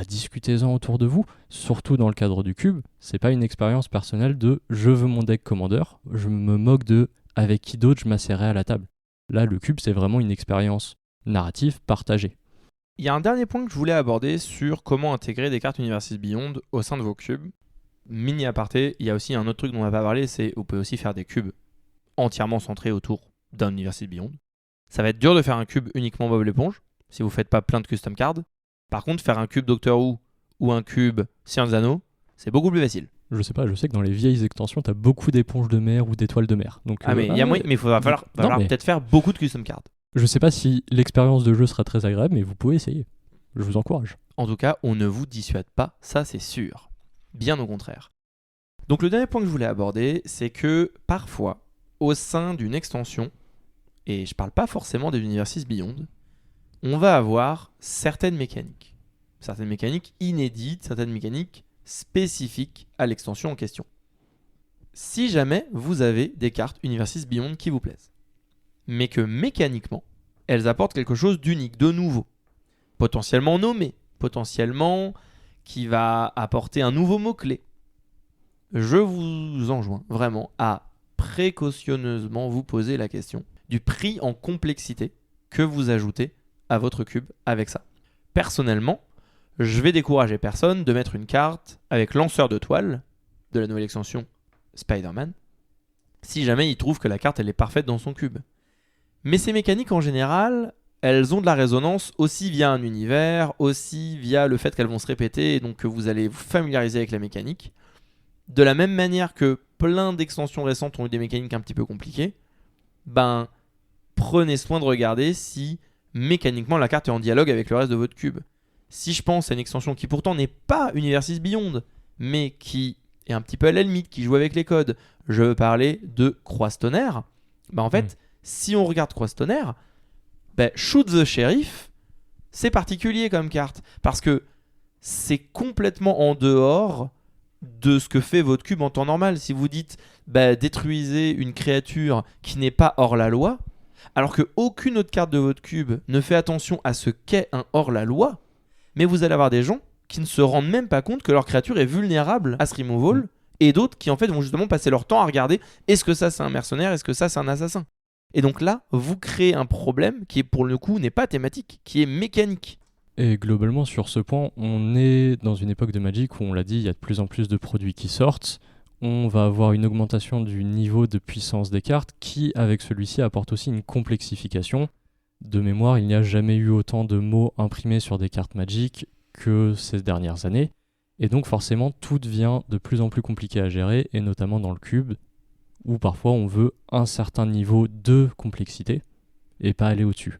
discutez-en autour de vous, surtout dans le cadre du cube. C'est pas une expérience personnelle de je veux mon deck commander, je me moque de avec qui d'autre je m'asserai à la table. Là, le cube, c'est vraiment une expérience narrative partagée. Il y a un dernier point que je voulais aborder sur comment intégrer des cartes Universes Beyond au sein de vos cubes. Mini aparté, il y a aussi un autre truc dont on n'a pas parlé, c'est vous pouvez aussi faire des cubes entièrement centrés autour d'un Universes Beyond. Ça va être dur de faire un cube uniquement Bob l'éponge, si vous ne faites pas plein de custom cards. Par contre, faire un cube Doctor Who ou un cube Seigneur des Anneaux, c'est beaucoup plus facile. Je sais que dans les vieilles extensions, tu as beaucoup d'éponges de mer ou d'étoiles de mer. Donc, mais il va falloir peut-être faire beaucoup de custom cards. Je sais pas si l'expérience de jeu sera très agréable, mais vous pouvez essayer. je vous encourage. En tout cas, on ne vous dissuade pas, ça c'est sûr. Bien au contraire. Donc le dernier point que je voulais aborder, c'est que parfois, au sein d'une extension, et je ne parle pas forcément des Universes Beyond, on va avoir certaines mécaniques inédites, certaines mécaniques spécifiques à l'extension en question. Si jamais vous avez des cartes Universes Beyond qui vous plaisent, mais que mécaniquement, elles apportent quelque chose d'unique, de nouveau, potentiellement nommé, potentiellement qui va apporter un nouveau mot-clé, je vous enjoins vraiment à précautionneusement vous poser la question du prix en complexité que vous ajoutez à votre cube avec ça. Personnellement, je vais décourager personne de mettre une carte avec lanceur de toile de la nouvelle extension Spider-Man si jamais il trouve que la carte elle est parfaite dans son cube. Mais ces mécaniques en général, elles ont de la résonance aussi via un univers, aussi via le fait qu'elles vont se répéter et donc que vous allez vous familiariser avec la mécanique. De la même manière que plein d'extensions récentes ont eu des mécaniques un petit peu compliquées, prenez soin de regarder si mécaniquement la carte est en dialogue avec le reste de votre cube. Si je pense à une extension qui pourtant n'est pas Universes Beyond, mais qui est un petit peu à la limite, qui joue avec les codes, je veux parler de Croise Tonnerre, en fait, si on regarde Croise Tonnerre, Shoot the Sheriff, c'est particulier comme carte, parce que c'est complètement en dehors de ce que fait votre cube en temps normal. Si vous dites détruisez une créature qui n'est pas hors la loi, alors qu'aucune autre carte de votre cube ne fait attention à ce qu'est un hors la loi, mais vous allez avoir des gens qui ne se rendent même pas compte que leur créature est vulnérable à ce removal, et d'autres qui en fait vont justement passer leur temps à regarder est-ce que ça c'est un mercenaire, est-ce que ça c'est un assassin. Et donc là, vous créez un problème qui pour le coup n'est pas thématique, qui est mécanique. Et globalement, sur ce point, on est dans une époque de Magic où, on l'a dit, il y a de plus en plus de produits qui sortent. On va avoir une augmentation du niveau de puissance des cartes qui, avec celui-ci, apporte aussi une complexification. De mémoire, il n'y a jamais eu autant de mots imprimés sur des cartes Magic que ces dernières années. Et donc forcément, tout devient de plus en plus compliqué à gérer, et notamment dans le cube, où parfois on veut un certain niveau de complexité et pas aller au-dessus.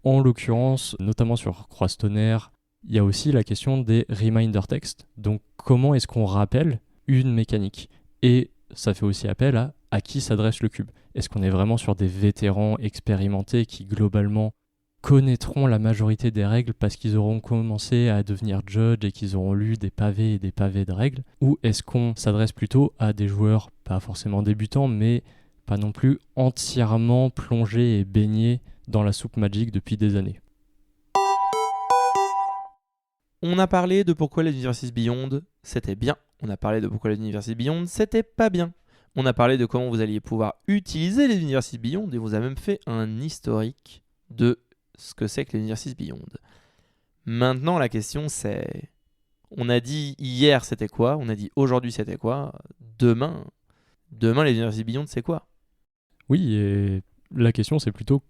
En l'occurrence, notamment sur Croise Tonnerre, il y a aussi la question des reminder text. Donc comment est-ce qu'on rappelle une mécanique ? Et ça fait aussi appel à qui s'adresse le cube. Est-ce qu'on est vraiment sur des vétérans expérimentés qui globalement connaîtront la majorité des règles parce qu'ils auront commencé à devenir judge et qu'ils auront lu des pavés et des pavés de règles ? Ou est-ce qu'on s'adresse plutôt à des joueurs pas forcément débutants mais pas non plus entièrement plongés et baignés dans la soupe Magic depuis des années ? On a parlé de pourquoi les Universes Beyond c'était bien. On a parlé de pourquoi les Universes Beyond c'était pas bien. On a parlé de comment vous alliez pouvoir utiliser les Universes Beyond et vous a même fait un historique de ce que c'est que les Universes Beyond. Maintenant la question c'est, on a dit hier c'était quoi, on a dit aujourd'hui c'était quoi, demain les Universes Beyond c'est quoi ? Oui, et la question c'est plutôt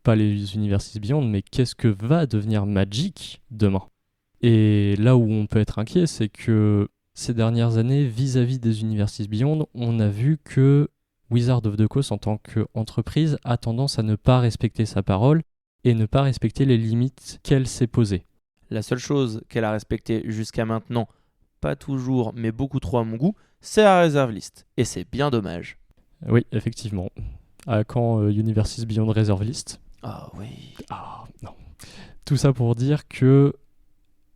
pas les Universes Beyond, mais qu'est-ce que va devenir Magic demain ? Et là où on peut être inquiet, c'est que ces dernières années, vis-à-vis des Universes Beyond, on a vu que Wizards of the Coast, en tant qu'entreprise, a tendance à ne pas respecter sa parole et ne pas respecter les limites qu'elle s'est posées. La seule chose qu'elle a respectée jusqu'à maintenant, pas toujours, mais beaucoup trop à mon goût, c'est la Reserve List. Et c'est bien dommage. Oui, effectivement. À quand Universes Beyond Reserve List ? Ah oui. Ah non. Tout ça pour dire que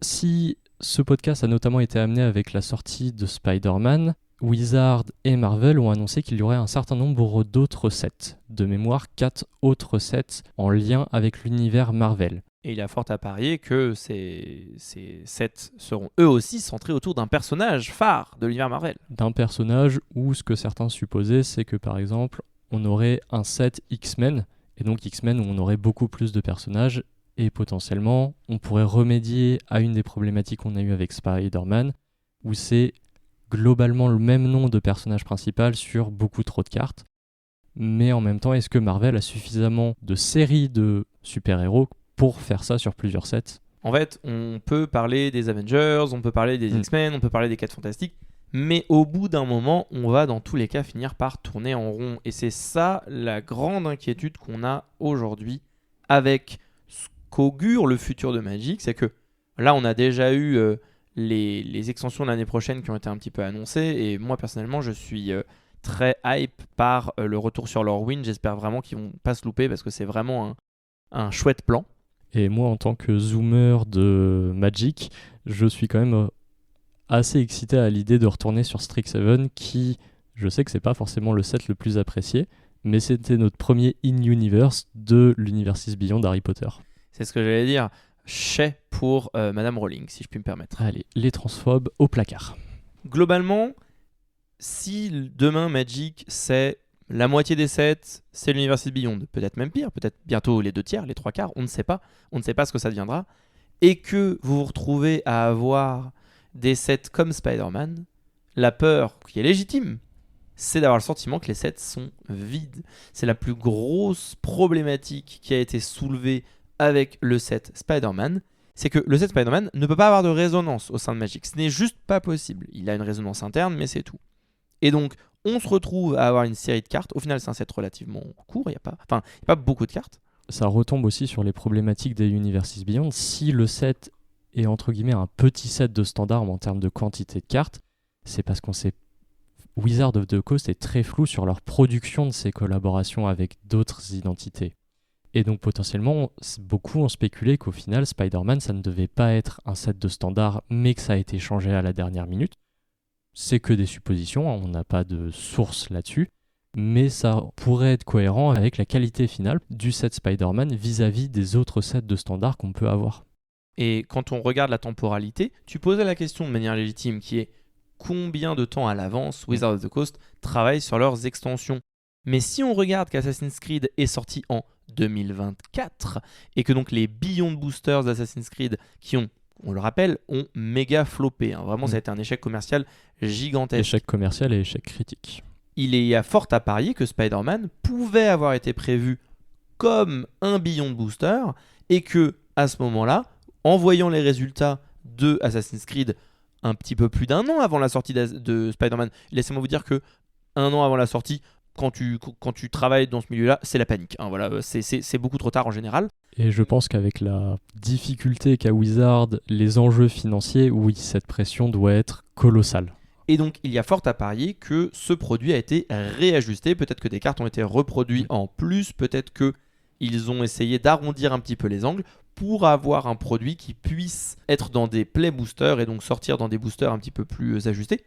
si ce podcast a notamment été amené avec la sortie de Spider-Man, Wizard et Marvel ont annoncé qu'il y aurait un certain nombre d'autres sets. De mémoire, 4 autres sets en lien avec l'univers Marvel. Et il y a fort à parier que ces sets seront eux aussi centrés autour d'un personnage phare de l'univers Marvel. D'un personnage où ce que certains supposaient, c'est que par exemple, on aurait un set X-Men, et donc X-Men où on aurait beaucoup plus de personnages, et potentiellement, on pourrait remédier à une des problématiques qu'on a eues avec Spider-Man, où c'est globalement le même nom de personnage principal sur beaucoup trop de cartes. Mais en même temps, est-ce que Marvel a suffisamment de séries de super-héros pour faire ça sur plusieurs sets ? En fait, on peut parler des Avengers, on peut parler des X-Men, on peut parler des 4 Fantastiques, mais au bout d'un moment, on va dans tous les cas finir par tourner en rond. Et c'est ça la grande inquiétude qu'on a aujourd'hui avec ce qu'augure le futur de Magic, c'est que là, on a déjà eu les extensions de l'année prochaine qui ont été un petit peu annoncées. Et moi, personnellement, je suis très hype par le retour sur Lorwyn. J'espère vraiment qu'ils vont pas se louper parce que c'est vraiment un chouette plan. Et moi, en tant que zoomer de Magic, je suis quand même assez excité à l'idée de retourner sur Strixhaven, qui, je sais que c'est pas forcément le set le plus apprécié, mais c'était notre premier in-universe de l'Universus Beyond d'Harry Potter. C'est ce que j'allais dire. Chais pour Madame Rowling, si je puis me permettre. Allez, les transphobes au placard. Globalement, si demain Magic c'est la moitié des sets, c'est l'Universus Beyond, peut-être même pire, peut-être bientôt les 2/3, les 3/4, on ne sait pas ce que ça deviendra, et que vous vous retrouvez à avoir des sets comme Spider-Man, la peur qui est légitime, c'est d'avoir le sentiment que les sets sont vides. C'est la plus grosse problématique qui a été soulevée avec le set Spider-Man, c'est que le set Spider-Man ne peut pas avoir de résonance au sein de Magic. Ce n'est juste pas possible. Il a une résonance interne, mais c'est tout. Et donc, on se retrouve à avoir une série de cartes. Au final, c'est un set relativement court. Il n'y a pas beaucoup de cartes. Ça retombe aussi sur les problématiques des Universus Beyond. Si le set est entre guillemets un petit set de standard en termes de quantité de cartes, c'est parce qu'on sait Wizards of the Coast est très flou sur leur production de ces collaborations avec d'autres identités. Et donc potentiellement, beaucoup ont spéculé qu'au final, Spider-Man, ça ne devait pas être un set de standard, mais que ça a été changé à la dernière minute. C'est que des suppositions, on n'a pas de source là-dessus, mais ça pourrait être cohérent avec la qualité finale du set Spider-Man vis-à-vis des autres sets de standard qu'on peut avoir. Et quand on regarde la temporalité, tu posais la question de manière légitime qui est combien de temps à l'avance Wizards of the Coast travaille sur leurs extensions. Mais si on regarde qu'Assassin's Creed est sorti en 2024 et que donc les Beyond Boosters d'Assassin's Creed qui ont, on le rappelle, ont méga floppé. Vraiment, ça a été un échec commercial gigantesque. Échec commercial et échec critique. Il y a fort à parier que Spider-Man pouvait avoir été prévu comme un Beyond Booster et que, à ce moment-là, en voyant les résultats de Assassin's Creed un petit peu plus d'un an avant la sortie de Spider-Man, laissez-moi vous dire que un an avant la sortie, quand tu travailles dans ce milieu-là, c'est la panique. Voilà, c'est beaucoup trop tard en général. Et je pense qu'avec la difficulté qu'a Wizard, les enjeux financiers, oui, cette pression doit être colossale. Et donc, il y a fort à parier que ce produit a été réajusté. Peut-être que des cartes ont été reproduites en plus. Peut-être qu'ils ont essayé d'arrondir un petit peu les angles pour avoir un produit qui puisse être dans des play boosters et donc sortir dans des boosters un petit peu plus ajustés.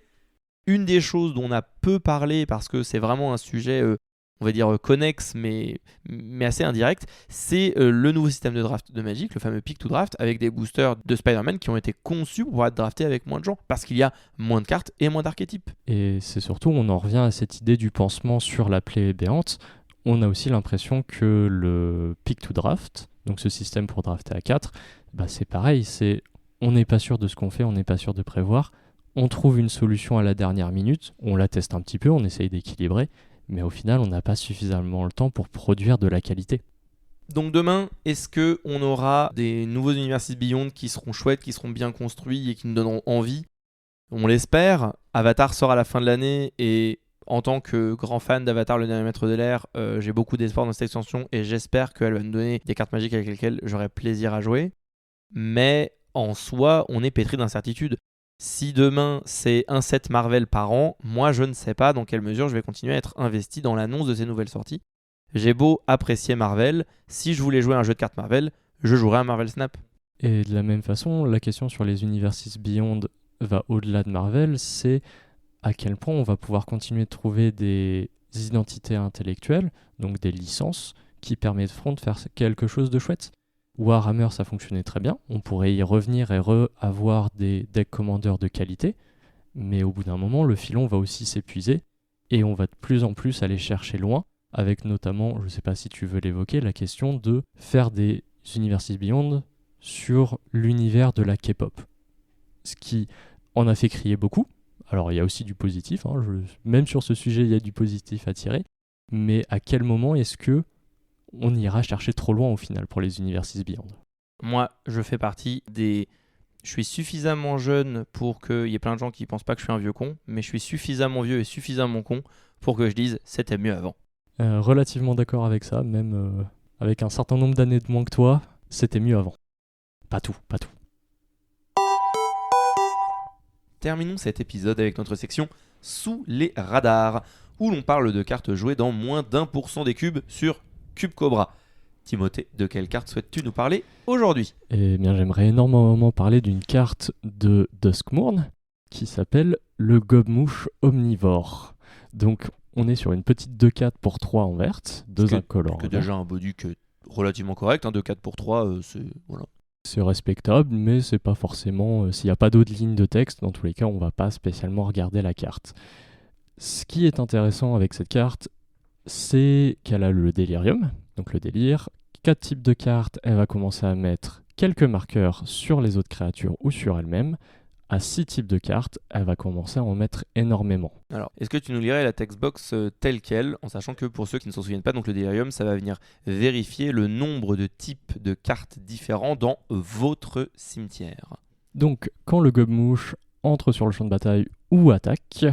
Une des choses dont on a peu parlé, parce que c'est vraiment un sujet, on va dire, connexe, mais assez indirect, c'est le nouveau système de draft de Magic, le fameux Pick to Draft, avec des boosters de Spider-Man qui ont été conçus pour être draftés avec moins de gens, parce qu'il y a moins de cartes et moins d'archétypes. Et c'est surtout, on en revient à cette idée du pansement sur la plaie béante. On a aussi l'impression que le Pick to Draft, donc ce système pour drafter à 4, c'est pareil, on n'est pas sûr de ce qu'on fait, on n'est pas sûr de prévoir. On trouve une solution à la dernière minute, on la teste un petit peu, on essaye d'équilibrer, mais au final, on n'a pas suffisamment le temps pour produire de la qualité. Donc demain, est-ce qu'on aura des nouveaux Universus Beyond qui seront chouettes, qui seront bien construits et qui nous donneront envie ? On l'espère. Avatar sort à la fin de l'année et en tant que grand fan d'Avatar, le dernier maître de l'air, j'ai beaucoup d'espoir dans cette extension et j'espère qu'elle va nous donner des cartes magiques avec lesquelles j'aurai plaisir à jouer. Mais en soi, on est pétri d'incertitudes. Si demain c'est un set Marvel par an, moi je ne sais pas dans quelle mesure je vais continuer à être investi dans l'annonce de ces nouvelles sorties. J'ai beau apprécier Marvel, si je voulais jouer à un jeu de cartes Marvel, je jouerais à Marvel Snap. Et de la même façon, la question sur les Universus Beyond va au-delà de Marvel, c'est à quel point on va pouvoir continuer de trouver des identités intellectuelles, donc des licences, qui permettront de faire quelque chose de chouette. Warhammer, ça fonctionnait très bien. On pourrait y revenir et avoir des deck commanders de qualité. Mais au bout d'un moment, le filon va aussi s'épuiser. Et on va de plus en plus aller chercher loin. Avec notamment, je ne sais pas si tu veux l'évoquer, la question de faire des Universus Beyond sur l'univers de la K-pop. Ce qui en a fait crier beaucoup. Alors il y a aussi du positif. Même sur ce sujet, il y a du positif à tirer. Mais à quel moment est-ce que on ira chercher trop loin au final pour les Universus Beyond? Moi, je fais partie des... Je suis suffisamment jeune pour qu'il y ait plein de gens qui pensent pas que je suis un vieux con, mais je suis suffisamment vieux et suffisamment con pour que je dise c'était mieux avant. Relativement d'accord avec ça, même avec un certain nombre d'années de moins que toi. c'était mieux avant. Pas tout. Terminons cet épisode avec notre section Sous les radars, où l'on parle de cartes jouées dans moins d'1% des cubes sur Cube Cobra. Timothée, de quelle carte souhaites-tu nous parler aujourd'hui ? Eh bien, j'aimerais énormément parler d'une carte de Duskmourn qui s'appelle le Gobmouche Omnivore. Donc, on est sur une petite 2-4 pour 3 en verte, 2 incolores. C'est déjà un body que relativement correct, 2-4 pour 3, c'est... Voilà. C'est respectable, mais c'est pas forcément... s'il n'y a pas d'autres lignes de texte, dans tous les cas, on va pas spécialement regarder la carte. Ce qui est intéressant avec cette carte, c'est qu'elle a le délirium, donc le délire. 4 types de cartes, elle va commencer à mettre quelques marqueurs sur les autres créatures ou sur elle-même. À 6 types de cartes, elle va commencer à en mettre énormément. Alors, est-ce que tu nous lirais la textbox telle qu'elle, en sachant que pour ceux qui ne s'en souviennent pas, donc le délirium, ça va venir vérifier le nombre de types de cartes différents dans votre cimetière. Donc, quand le Gobmouche entre sur le champ de bataille ou attaque,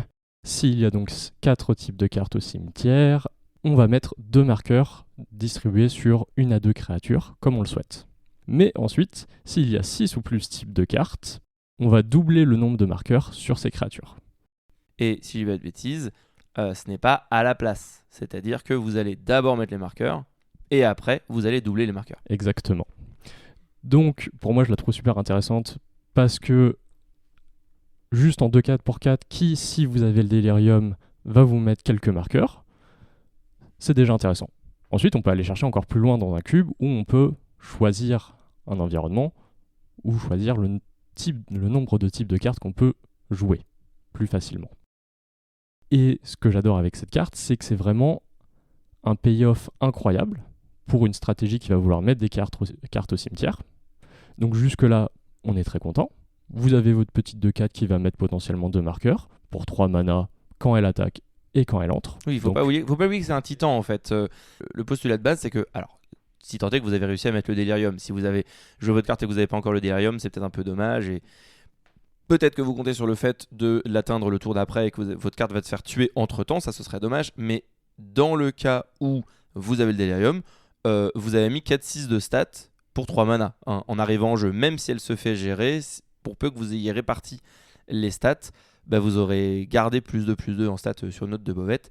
s'il y a donc 4 types de cartes au cimetière, on va mettre 2 marqueurs distribués sur 1 à 2 créatures, comme on le souhaite. Mais ensuite, s'il y a 6 ou plus types de cartes, on va doubler le nombre de marqueurs sur ces créatures. Et si je dis pas de bêtises, ce n'est pas à la place. C'est-à-dire que vous allez d'abord mettre les marqueurs, et après, vous allez doubler les marqueurs. Exactement. Donc, pour moi, je la trouve super intéressante, parce que juste en 2-4 pour 4, qui, si vous avez le délirium, va vous mettre quelques marqueurs, c'est déjà intéressant. Ensuite, on peut aller chercher encore plus loin dans un cube, où on peut choisir un environnement, ou choisir le nombre de types de cartes qu'on peut jouer plus facilement. Et ce que j'adore avec cette carte, c'est que c'est vraiment un payoff incroyable pour une stratégie qui va vouloir mettre des cartes au cimetière. Donc jusque-là, on est très content. Vous avez votre petite 2-4 qui va mettre potentiellement 2 marqueurs pour 3 mana quand elle attaque et quand elle entre. Oui, il faut pas oublier que c'est un titan en fait. Le postulat de base, c'est que... Alors, si tant est que vous avez réussi à mettre le délirium, si vous avez joué votre carte et que vous n'avez pas encore le délirium, c'est peut-être un peu dommage. Et peut-être que vous comptez sur le fait de l'atteindre le tour d'après et que votre carte va te faire tuer entre-temps, ça ce serait dommage. Mais dans le cas où vous avez le délirium, vous avez mis 4-6 de stats pour 3 mana en arrivant en jeu. Même si elle se fait gérer, pour peu que vous ayez réparti les stats, vous aurez gardé plus de +2 en stats sur une note de bovette.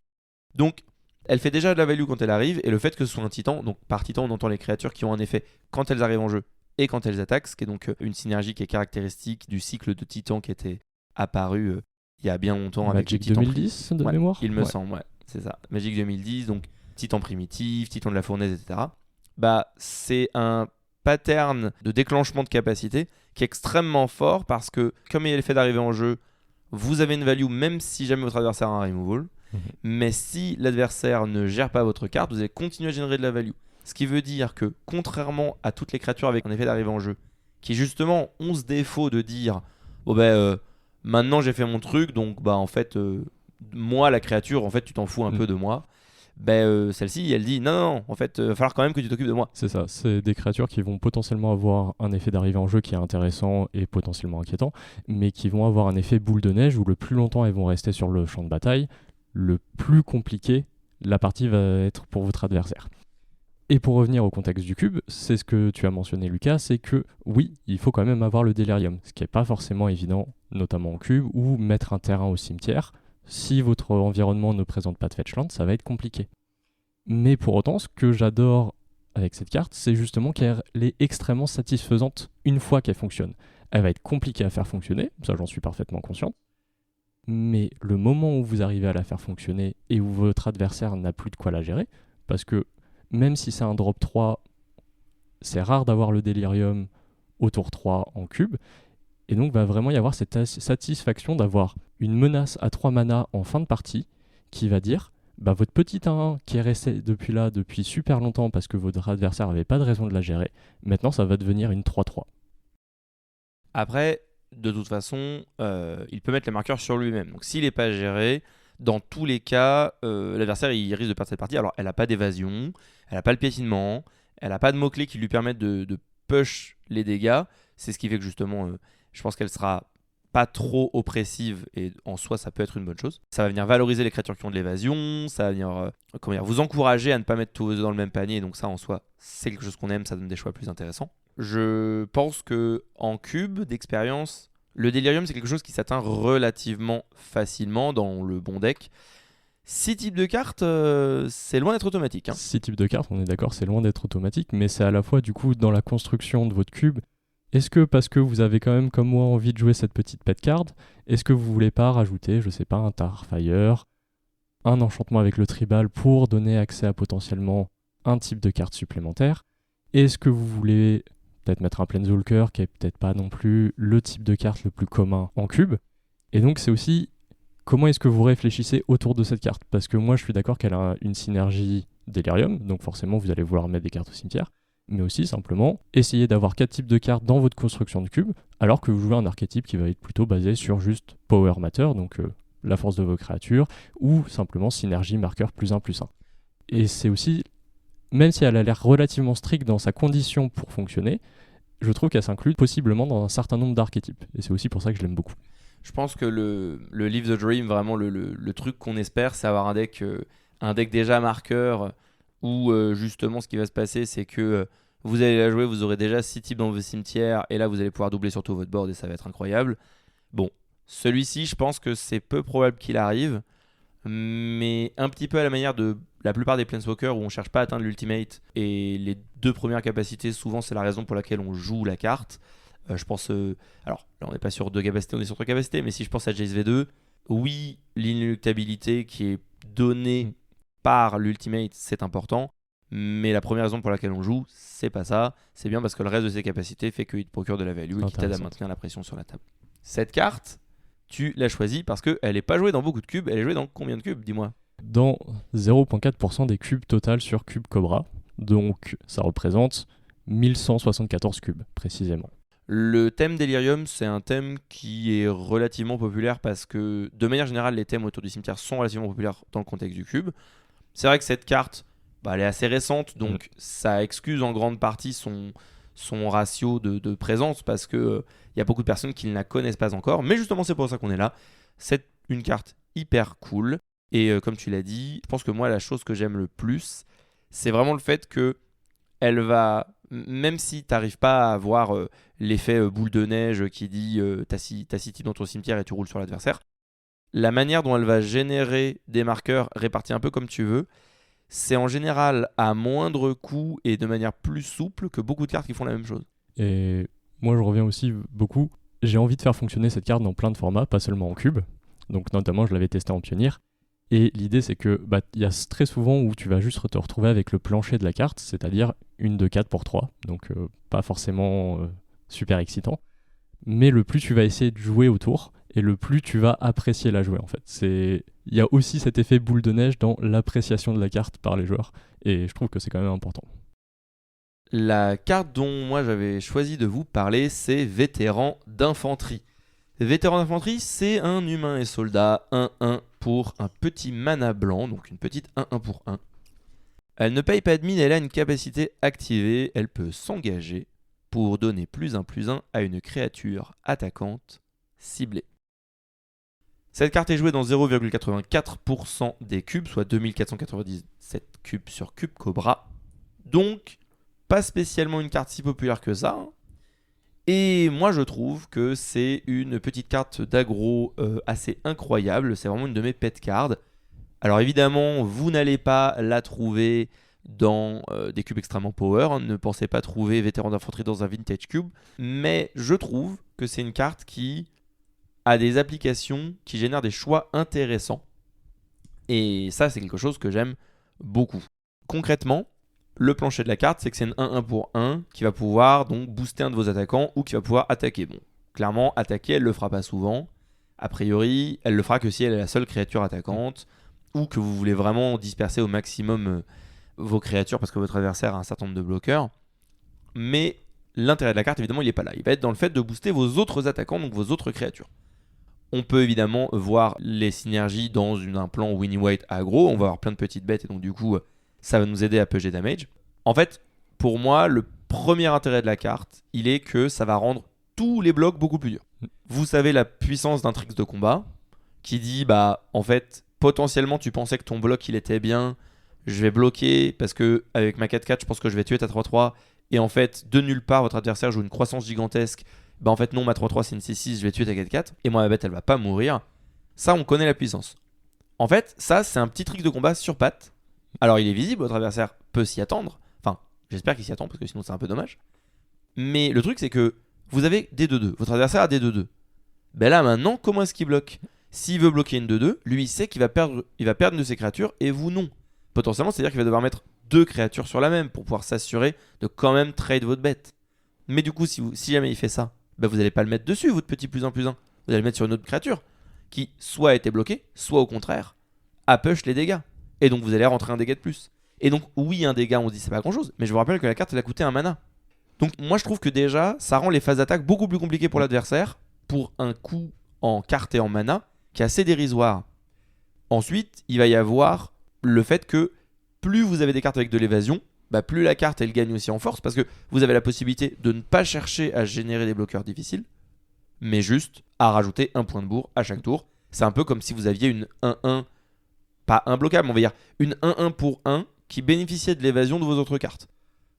Donc, elle fait déjà de la value quand elle arrive, et le fait que ce soit un titan, donc par titan on entend les créatures qui ont un effet quand elles arrivent en jeu et quand elles attaquent, ce qui est donc une synergie qui est caractéristique du cycle de titan qui était apparu il y a bien longtemps avec Magic 2010 de mémoire. Il me semble, c'est ça. Magic 2010, donc titan primitif, titan de la fournaise, etc. C'est un pattern de déclenchement de capacité qui est extrêmement fort parce que comme il y a l'effet d'arriver en jeu, vous avez une value même si jamais votre adversaire a un removal. Mais si l'adversaire ne gère pas votre carte, vous allez continuer à générer de la value. Ce qui veut dire que, contrairement à toutes les créatures avec un effet d'arrivée en jeu, qui justement ont ce défaut de dire maintenant j'ai fait mon truc, donc en fait, moi la créature, en fait tu t'en fous un peu de moi. Celle-ci, elle dit non, en fait, il va falloir quand même que tu t'occupes de moi. C'est ça, c'est des créatures qui vont potentiellement avoir un effet d'arrivée en jeu qui est intéressant et potentiellement inquiétant, mais qui vont avoir un effet boule de neige où le plus longtemps elles vont rester sur le champ de bataille, le plus compliqué la partie va être pour votre adversaire. Et pour revenir au contexte du cube, c'est ce que tu as mentionné Lucas, c'est que oui, il faut quand même avoir le délirium, ce qui n'est pas forcément évident, notamment en cube, ou mettre un terrain au cimetière. Si votre environnement ne présente pas de fetchland, ça va être compliqué. Mais pour autant, ce que j'adore avec cette carte, c'est justement qu'elle est extrêmement satisfaisante une fois qu'elle fonctionne. Elle va être compliquée à faire fonctionner, ça j'en suis parfaitement conscient. Mais le moment où vous arrivez à la faire fonctionner et où votre adversaire n'a plus de quoi la gérer, parce que même si c'est un drop 3, c'est rare d'avoir le délirium au tour 3 en cube, et donc va vraiment y avoir cette satisfaction d'avoir une menace à 3 mana en fin de partie qui va dire votre petit 1-1 qui est resté depuis super longtemps parce que votre adversaire n'avait pas de raison de la gérer, maintenant ça va devenir une 3-3. Après, de toute façon, il peut mettre les marqueurs sur lui-même. Donc s'il n'est pas géré, dans tous les cas, l'adversaire il risque de perdre cette partie. Alors elle n'a pas d'évasion, elle n'a pas le piétinement, elle n'a pas de mots-clés qui lui permettent de push les dégâts. C'est ce qui fait que justement, je pense qu'elle sera pas trop oppressive, et en soi ça peut être une bonne chose. Ça va venir valoriser les créatures qui ont de l'évasion, ça va venir vous encourager à ne pas mettre tous vos œufs dans le même panier, donc ça en soi c'est quelque chose qu'on aime, ça donne des choix plus intéressants. Je pense que en cube d'expérience, le Delirium c'est quelque chose qui s'atteint relativement facilement dans le bon deck. 6 types de cartes, c'est loin d'être automatique. 6 types de cartes, on est d'accord, c'est loin d'être automatique, mais c'est à la fois du coup dans la construction de votre cube. Est-ce que parce que vous avez quand même comme moi envie de jouer cette petite pet card, est-ce que vous voulez pas rajouter, je sais pas, un Starfire, un enchantement avec le tribal pour donner accès à potentiellement un type de carte supplémentaire? Est-ce que vous voulez peut-être mettre un Planeswalker qui est peut-être pas non plus le type de carte le plus commun en cube? Et donc c'est aussi comment est-ce que vous réfléchissez autour de cette carte? Parce que moi je suis d'accord qu'elle a une synergie Delirium, donc forcément vous allez vouloir mettre des cartes au cimetière, mais aussi simplement essayer d'avoir 4 types de cartes dans votre construction de cube, alors que vous jouez un archétype qui va être plutôt basé sur juste Power Matter, donc la force de vos créatures, ou simplement synergie marqueur +1/+1. Et c'est aussi, même si elle a l'air relativement stricte dans sa condition pour fonctionner, je trouve qu'elle s'inclut possiblement dans un certain nombre d'archétypes, et c'est aussi pour ça que je l'aime beaucoup. Je pense que le Live the Dream, vraiment le truc qu'on espère, c'est avoir un deck déjà marqueur, où justement ce qui va se passer, c'est que vous allez la jouer, vous aurez déjà 6 types dans vos cimetières, et là vous allez pouvoir doubler sur tout votre board, et ça va être incroyable. Bon, celui-ci, je pense que c'est peu probable qu'il arrive, mais un petit peu à la manière de la plupart des Planeswalkers où on cherche pas à atteindre l'ultimate, et les 2 premières capacités, souvent c'est la raison pour laquelle on joue la carte. Je pense, alors là on n'est pas sur 2 capacités, on est sur 3 capacités, mais si je pense à Jace V2, oui, l'inéluctabilité qui est donnée par l'ultimate, c'est important, mais la première raison pour laquelle on joue, c'est pas ça, c'est bien parce que le reste de ses capacités fait qu'il te procure de la value et qui t'aide à maintenir la pression sur la table. Cette carte, tu l'as choisie parce qu'elle n'est pas jouée dans beaucoup de cubes, elle est jouée dans combien de cubes, dis-moi? Dans 0,4% des cubes total sur Cube Cobra, donc ça représente 1174 cubes précisément. Le thème Delirium, c'est un thème qui est relativement populaire parce que, de manière générale, les thèmes autour du cimetière sont relativement populaires dans le contexte du cube. C'est vrai que cette carte, elle est assez récente, donc ça excuse en grande partie son ratio de présence parce qu'il y a beaucoup de personnes qui ne la connaissent pas encore. Mais justement, c'est pour ça qu'on est là. C'est une carte hyper cool. Et comme tu l'as dit, je pense que moi, la chose que j'aime le plus, c'est vraiment le fait que elle va, même si tu n'arrives pas à avoir l'effet boule de neige qui dit t'as 6 types dans ton cimetière et tu roules sur l'adversaire, la manière dont elle va générer des marqueurs répartis un peu comme tu veux, c'est en général à moindre coût et de manière plus souple que beaucoup de cartes qui font la même chose. Et moi je reviens aussi beaucoup, j'ai envie de faire fonctionner cette carte dans plein de formats, pas seulement en cube, donc notamment je l'avais testé en pionnier. Et l'idée c'est que il y a très souvent où tu vas juste te retrouver avec le plancher de la carte, c'est-à-dire une de 4 pour 3, donc pas forcément super excitant. Mais le plus tu vas essayer de jouer autour, et le plus tu vas apprécier la jouer en fait. Il y a aussi cet effet boule de neige dans l'appréciation de la carte par les joueurs, et je trouve que c'est quand même important. La carte dont moi j'avais choisi de vous parler, c'est Vétéran d'infanterie. Vétéran d'infanterie, c'est un humain et soldat 1-1 pour un petit mana blanc, donc une petite 1-1 pour 1. Elle ne paye pas de mine, elle a une capacité activée, elle peut s'engager pour donner +1/+1 à une créature attaquante ciblée. Cette carte est jouée dans 0,84% des cubes, soit 2497 cubes sur Cube Cobra. Donc, pas spécialement une carte si populaire que ça. Et moi je trouve que c'est une petite carte d'aggro assez incroyable, c'est vraiment une de mes pet cards. Alors évidemment, vous n'allez pas la trouver dans des cubes extrêmement power, hein. Ne pensez pas trouver Vétéran d'infanterie dans un vintage cube, mais je trouve que c'est une carte qui a des applications qui génèrent des choix intéressants. Et ça, c'est quelque chose que j'aime beaucoup. Concrètement, le plancher de la carte, c'est que c'est une 1-1 pour 1 qui va pouvoir donc booster un de vos attaquants ou qui va pouvoir attaquer. Bon, clairement, attaquer, elle le fera pas souvent. A priori, elle le fera que si elle est la seule créature attaquante ou que vous voulez vraiment disperser au maximum vos créatures parce que votre adversaire a un certain nombre de bloqueurs. Mais l'intérêt de la carte, évidemment, il n'est pas là. Il va être dans le fait de booster vos autres attaquants, donc vos autres créatures. On peut évidemment voir les synergies dans un plan Winnie White aggro. On va avoir plein de petites bêtes et donc du coup, ça va nous aider à purger damage. En fait, pour moi, le premier intérêt de la carte, il est que ça va rendre tous les blocs beaucoup plus durs. Vous savez la puissance d'un tricks de combat qui dit bah en fait potentiellement tu pensais que ton bloc il était bien, je vais bloquer parce que avec ma 4-4 je pense que je vais tuer ta 3-3 et en fait de nulle part votre adversaire joue une croissance gigantesque, bah en fait non ma 3-3 c'est une C6, je vais tuer ta 4-4 et moi ma bête elle va pas mourir. Ça on connaît la puissance. En fait ça c'est un petit trick de combat sur patte. Alors il est visible, votre adversaire peut s'y attendre, enfin j'espère qu'il s'y attend parce que sinon c'est un peu dommage. Mais le truc c'est que vous avez des 2-2, votre adversaire a des 2-2. Ben là maintenant comment est-ce qu'il bloque? S'il veut bloquer une 2-2, lui il sait qu'il va perdre une de ses créatures et vous non. Potentiellement, c'est-à-dire qu'il va devoir mettre 2 créatures sur la même pour pouvoir s'assurer de quand même trade votre bête. Mais du coup, si jamais il fait ça, bah vous n'allez pas le mettre dessus, votre petit +1/+1. Vous allez le mettre sur une autre créature qui soit a été bloquée, soit au contraire, a push les dégâts. Et donc vous allez rentrer un dégât de plus. Et donc oui, un dégât, on se dit c'est pas grand-chose, mais je vous rappelle que la carte elle a coûté un mana. Donc moi je trouve que déjà, ça rend les phases d'attaque beaucoup plus compliquées pour l'adversaire, pour un coût en carte et en mana qui est assez dérisoire. Ensuite, il va y avoir le fait que plus vous avez des cartes avec de l'évasion, bah plus la carte elle gagne aussi en force parce que vous avez la possibilité de ne pas chercher à générer des bloqueurs difficiles, mais juste à rajouter un point de bourre à chaque tour. C'est un peu comme si vous aviez une 1-1, pas imbloquable, on va dire une 1-1 pour 1 qui bénéficiait de l'évasion de vos autres cartes.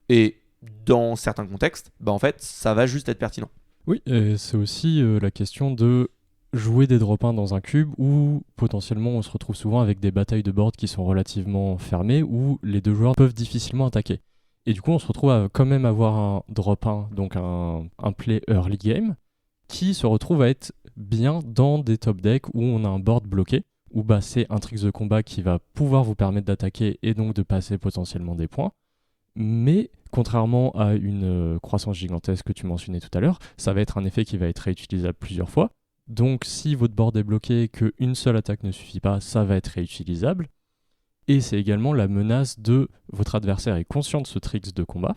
Et dans certains contextes, bah en fait ça va juste être pertinent. Oui, et c'est aussi la question de jouer des drop 1 dans un cube où potentiellement on se retrouve souvent avec des batailles de board qui sont relativement fermées où les deux joueurs peuvent difficilement attaquer. Et du coup on se retrouve à quand même avoir un drop 1, donc un play early game, qui se retrouve à être bien dans des top decks où on a un board bloqué, où bah, c'est un tricks de combat qui va pouvoir vous permettre d'attaquer et donc de passer potentiellement des points. Mais contrairement à une croissance gigantesque que tu mentionnais tout à l'heure, ça va être un effet qui va être réutilisable plusieurs fois. Donc si votre board est bloqué et qu'une seule attaque ne suffit pas, ça va être réutilisable. Et c'est également la menace de votre adversaire est conscient de ce tricks de combat.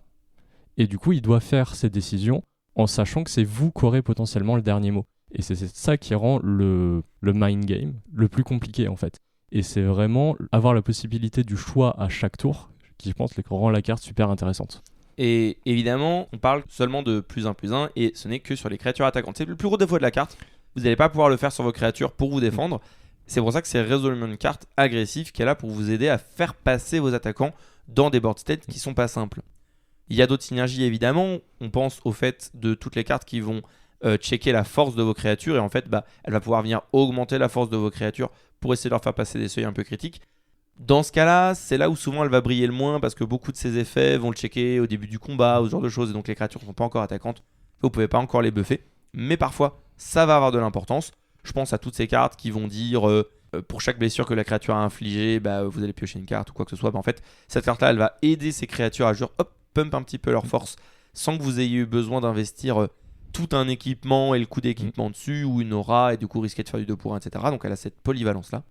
Et du coup, il doit faire ses décisions en sachant que c'est vous qui aurez potentiellement le dernier mot. Et c'est ça qui rend le mind game le plus compliqué en fait. Et c'est vraiment avoir la possibilité du choix à chaque tour qui, je pense, rend la carte super intéressante. Et évidemment, on parle seulement de +1/+1 et ce n'est que sur les créatures attaquantes. C'est le plus gros défaut de la carte. Vous n'allez pas pouvoir le faire sur vos créatures pour vous défendre. C'est pour ça que c'est résolument une carte agressive qui est là pour vous aider à faire passer vos attaquants dans des board states qui sont pas simples. Il y a d'autres synergies évidemment. On pense au fait de toutes les cartes qui vont checker la force de vos créatures et en fait, elle va pouvoir venir augmenter la force de vos créatures pour essayer de leur faire passer des seuils un peu critiques. Dans ce cas-là, c'est là où souvent elle va briller le moins parce que beaucoup de ses effets vont le checker au début du combat ou ce genre de choses et donc les créatures ne sont pas encore attaquantes. Vous pouvez pas encore les buffer, mais parfois ça va avoir de l'importance. Je pense à toutes ces cartes qui vont dire pour chaque blessure que la créature a infligée, vous allez piocher une carte ou quoi que ce soit. En fait, cette carte-là, elle va aider ces créatures à genre pump un petit peu leur force sans que vous ayez eu besoin d'investir tout un équipement et le coût d'équipement dessus ou une aura et du coup risquer de faire du 2 pour 1, etc. Donc elle a cette polyvalence-là.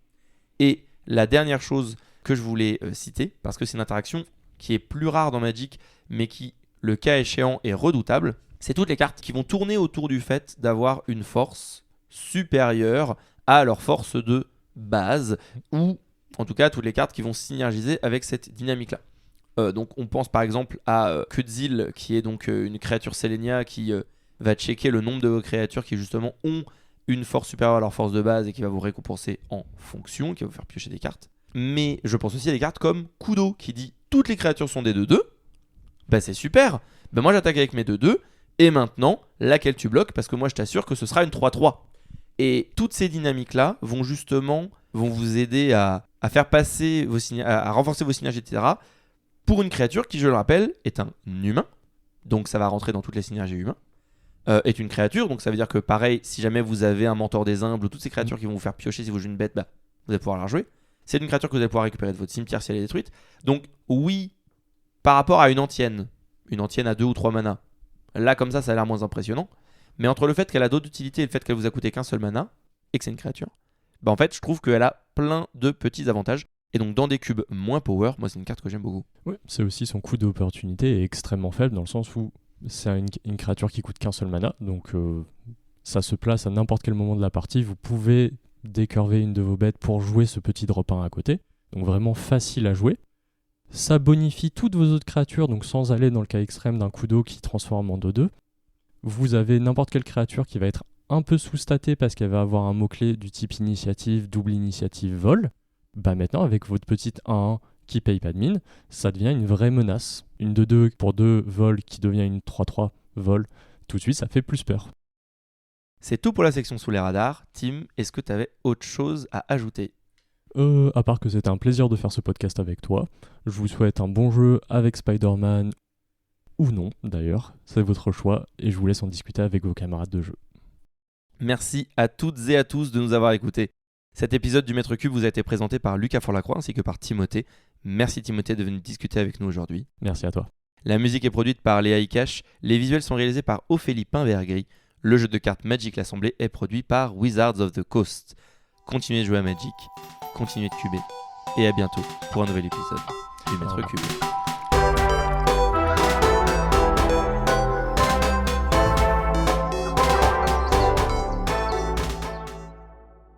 Et la dernière chose que je voulais citer, parce que c'est une interaction qui est plus rare dans Magic, mais qui, le cas échéant, est redoutable, c'est toutes les cartes qui vont tourner autour du fait d'avoir une force supérieure à leur force de base, ou en tout cas toutes les cartes qui vont synergiser avec cette dynamique-là. Donc on pense par exemple à Kutzil, qui est donc une créature Selenia qui va checker le nombre de vos créatures qui justement ont une force supérieure à leur force de base et qui va vous récompenser en fonction, qui va vous faire piocher des cartes. Mais je pense aussi à des cartes comme Kudo qui dit toutes les créatures sont des 2-2. C'est super. Moi j'attaque avec mes 2-2 et maintenant laquelle tu bloques parce que moi je t'assure que ce sera une 3-3. Et toutes ces dynamiques là vont vous aider à faire passer à renforcer vos synergies, etc. Pour une créature qui, je le rappelle, est un humain. Donc ça va rentrer dans toutes les synergies humains. Est une créature, donc ça veut dire que pareil, si jamais vous avez un mentor des humbles ou toutes ces créatures qui vont vous faire piocher si vous jouez une bête, vous allez pouvoir la rejouer. C'est une créature que vous allez pouvoir récupérer de votre cimetière si elle est détruite. Donc oui, par rapport à une antienne à 2 ou 3 mana, là comme ça a l'air moins impressionnant. Mais entre le fait qu'elle a d'autres utilités et le fait qu'elle vous a coûté qu'un seul mana, et que c'est une créature, en fait je trouve qu'elle a plein de petits avantages. Et donc dans des cubes moins power, moi c'est une carte que j'aime beaucoup. Ouais, c'est aussi son coût d'opportunité est extrêmement faible dans le sens où c'est une créature qui coûte qu'un seul mana, donc ça se place à n'importe quel moment de la partie. Vous pouvez décurver une de vos bêtes pour jouer ce petit drop 1 à côté, donc vraiment facile à jouer. Ça bonifie toutes vos autres créatures, donc sans aller dans le cas extrême d'un Kudo qui transforme en 2-2. Vous avez n'importe quelle créature qui va être un peu sous-statée parce qu'elle va avoir un mot-clé du type initiative, double initiative, vol, bah maintenant avec votre petite 1-1 qui paye pas de mine, ça devient une vraie menace. Une 2-2 pour 2 vol qui devient une 3-3 vol, tout de suite ça fait plus peur. C'est tout pour la section sous les radars. Tim, est-ce que tu avais autre chose à ajouter ? À part que c'était un plaisir de faire ce podcast avec toi, je vous souhaite un bon jeu avec Spider-Man, ou non d'ailleurs, c'est votre choix, et je vous laisse en discuter avec vos camarades de jeu. Merci à toutes et à tous de nous avoir écoutés. Cet épisode du Maître Cube vous a été présenté par Lucas Forlacroix ainsi que par Timothée. Merci Timothée de venir discuter avec nous aujourd'hui. Merci à toi. La musique est produite par Léa Ikash, les visuels sont réalisés par Ophélie Pinvergris, le jeu de cartes Magic l'Assemblée est produit par Wizards of the Coast. Continuez de jouer à Magic, continuez de cuber, et à bientôt pour un nouvel épisode du Maître Cube.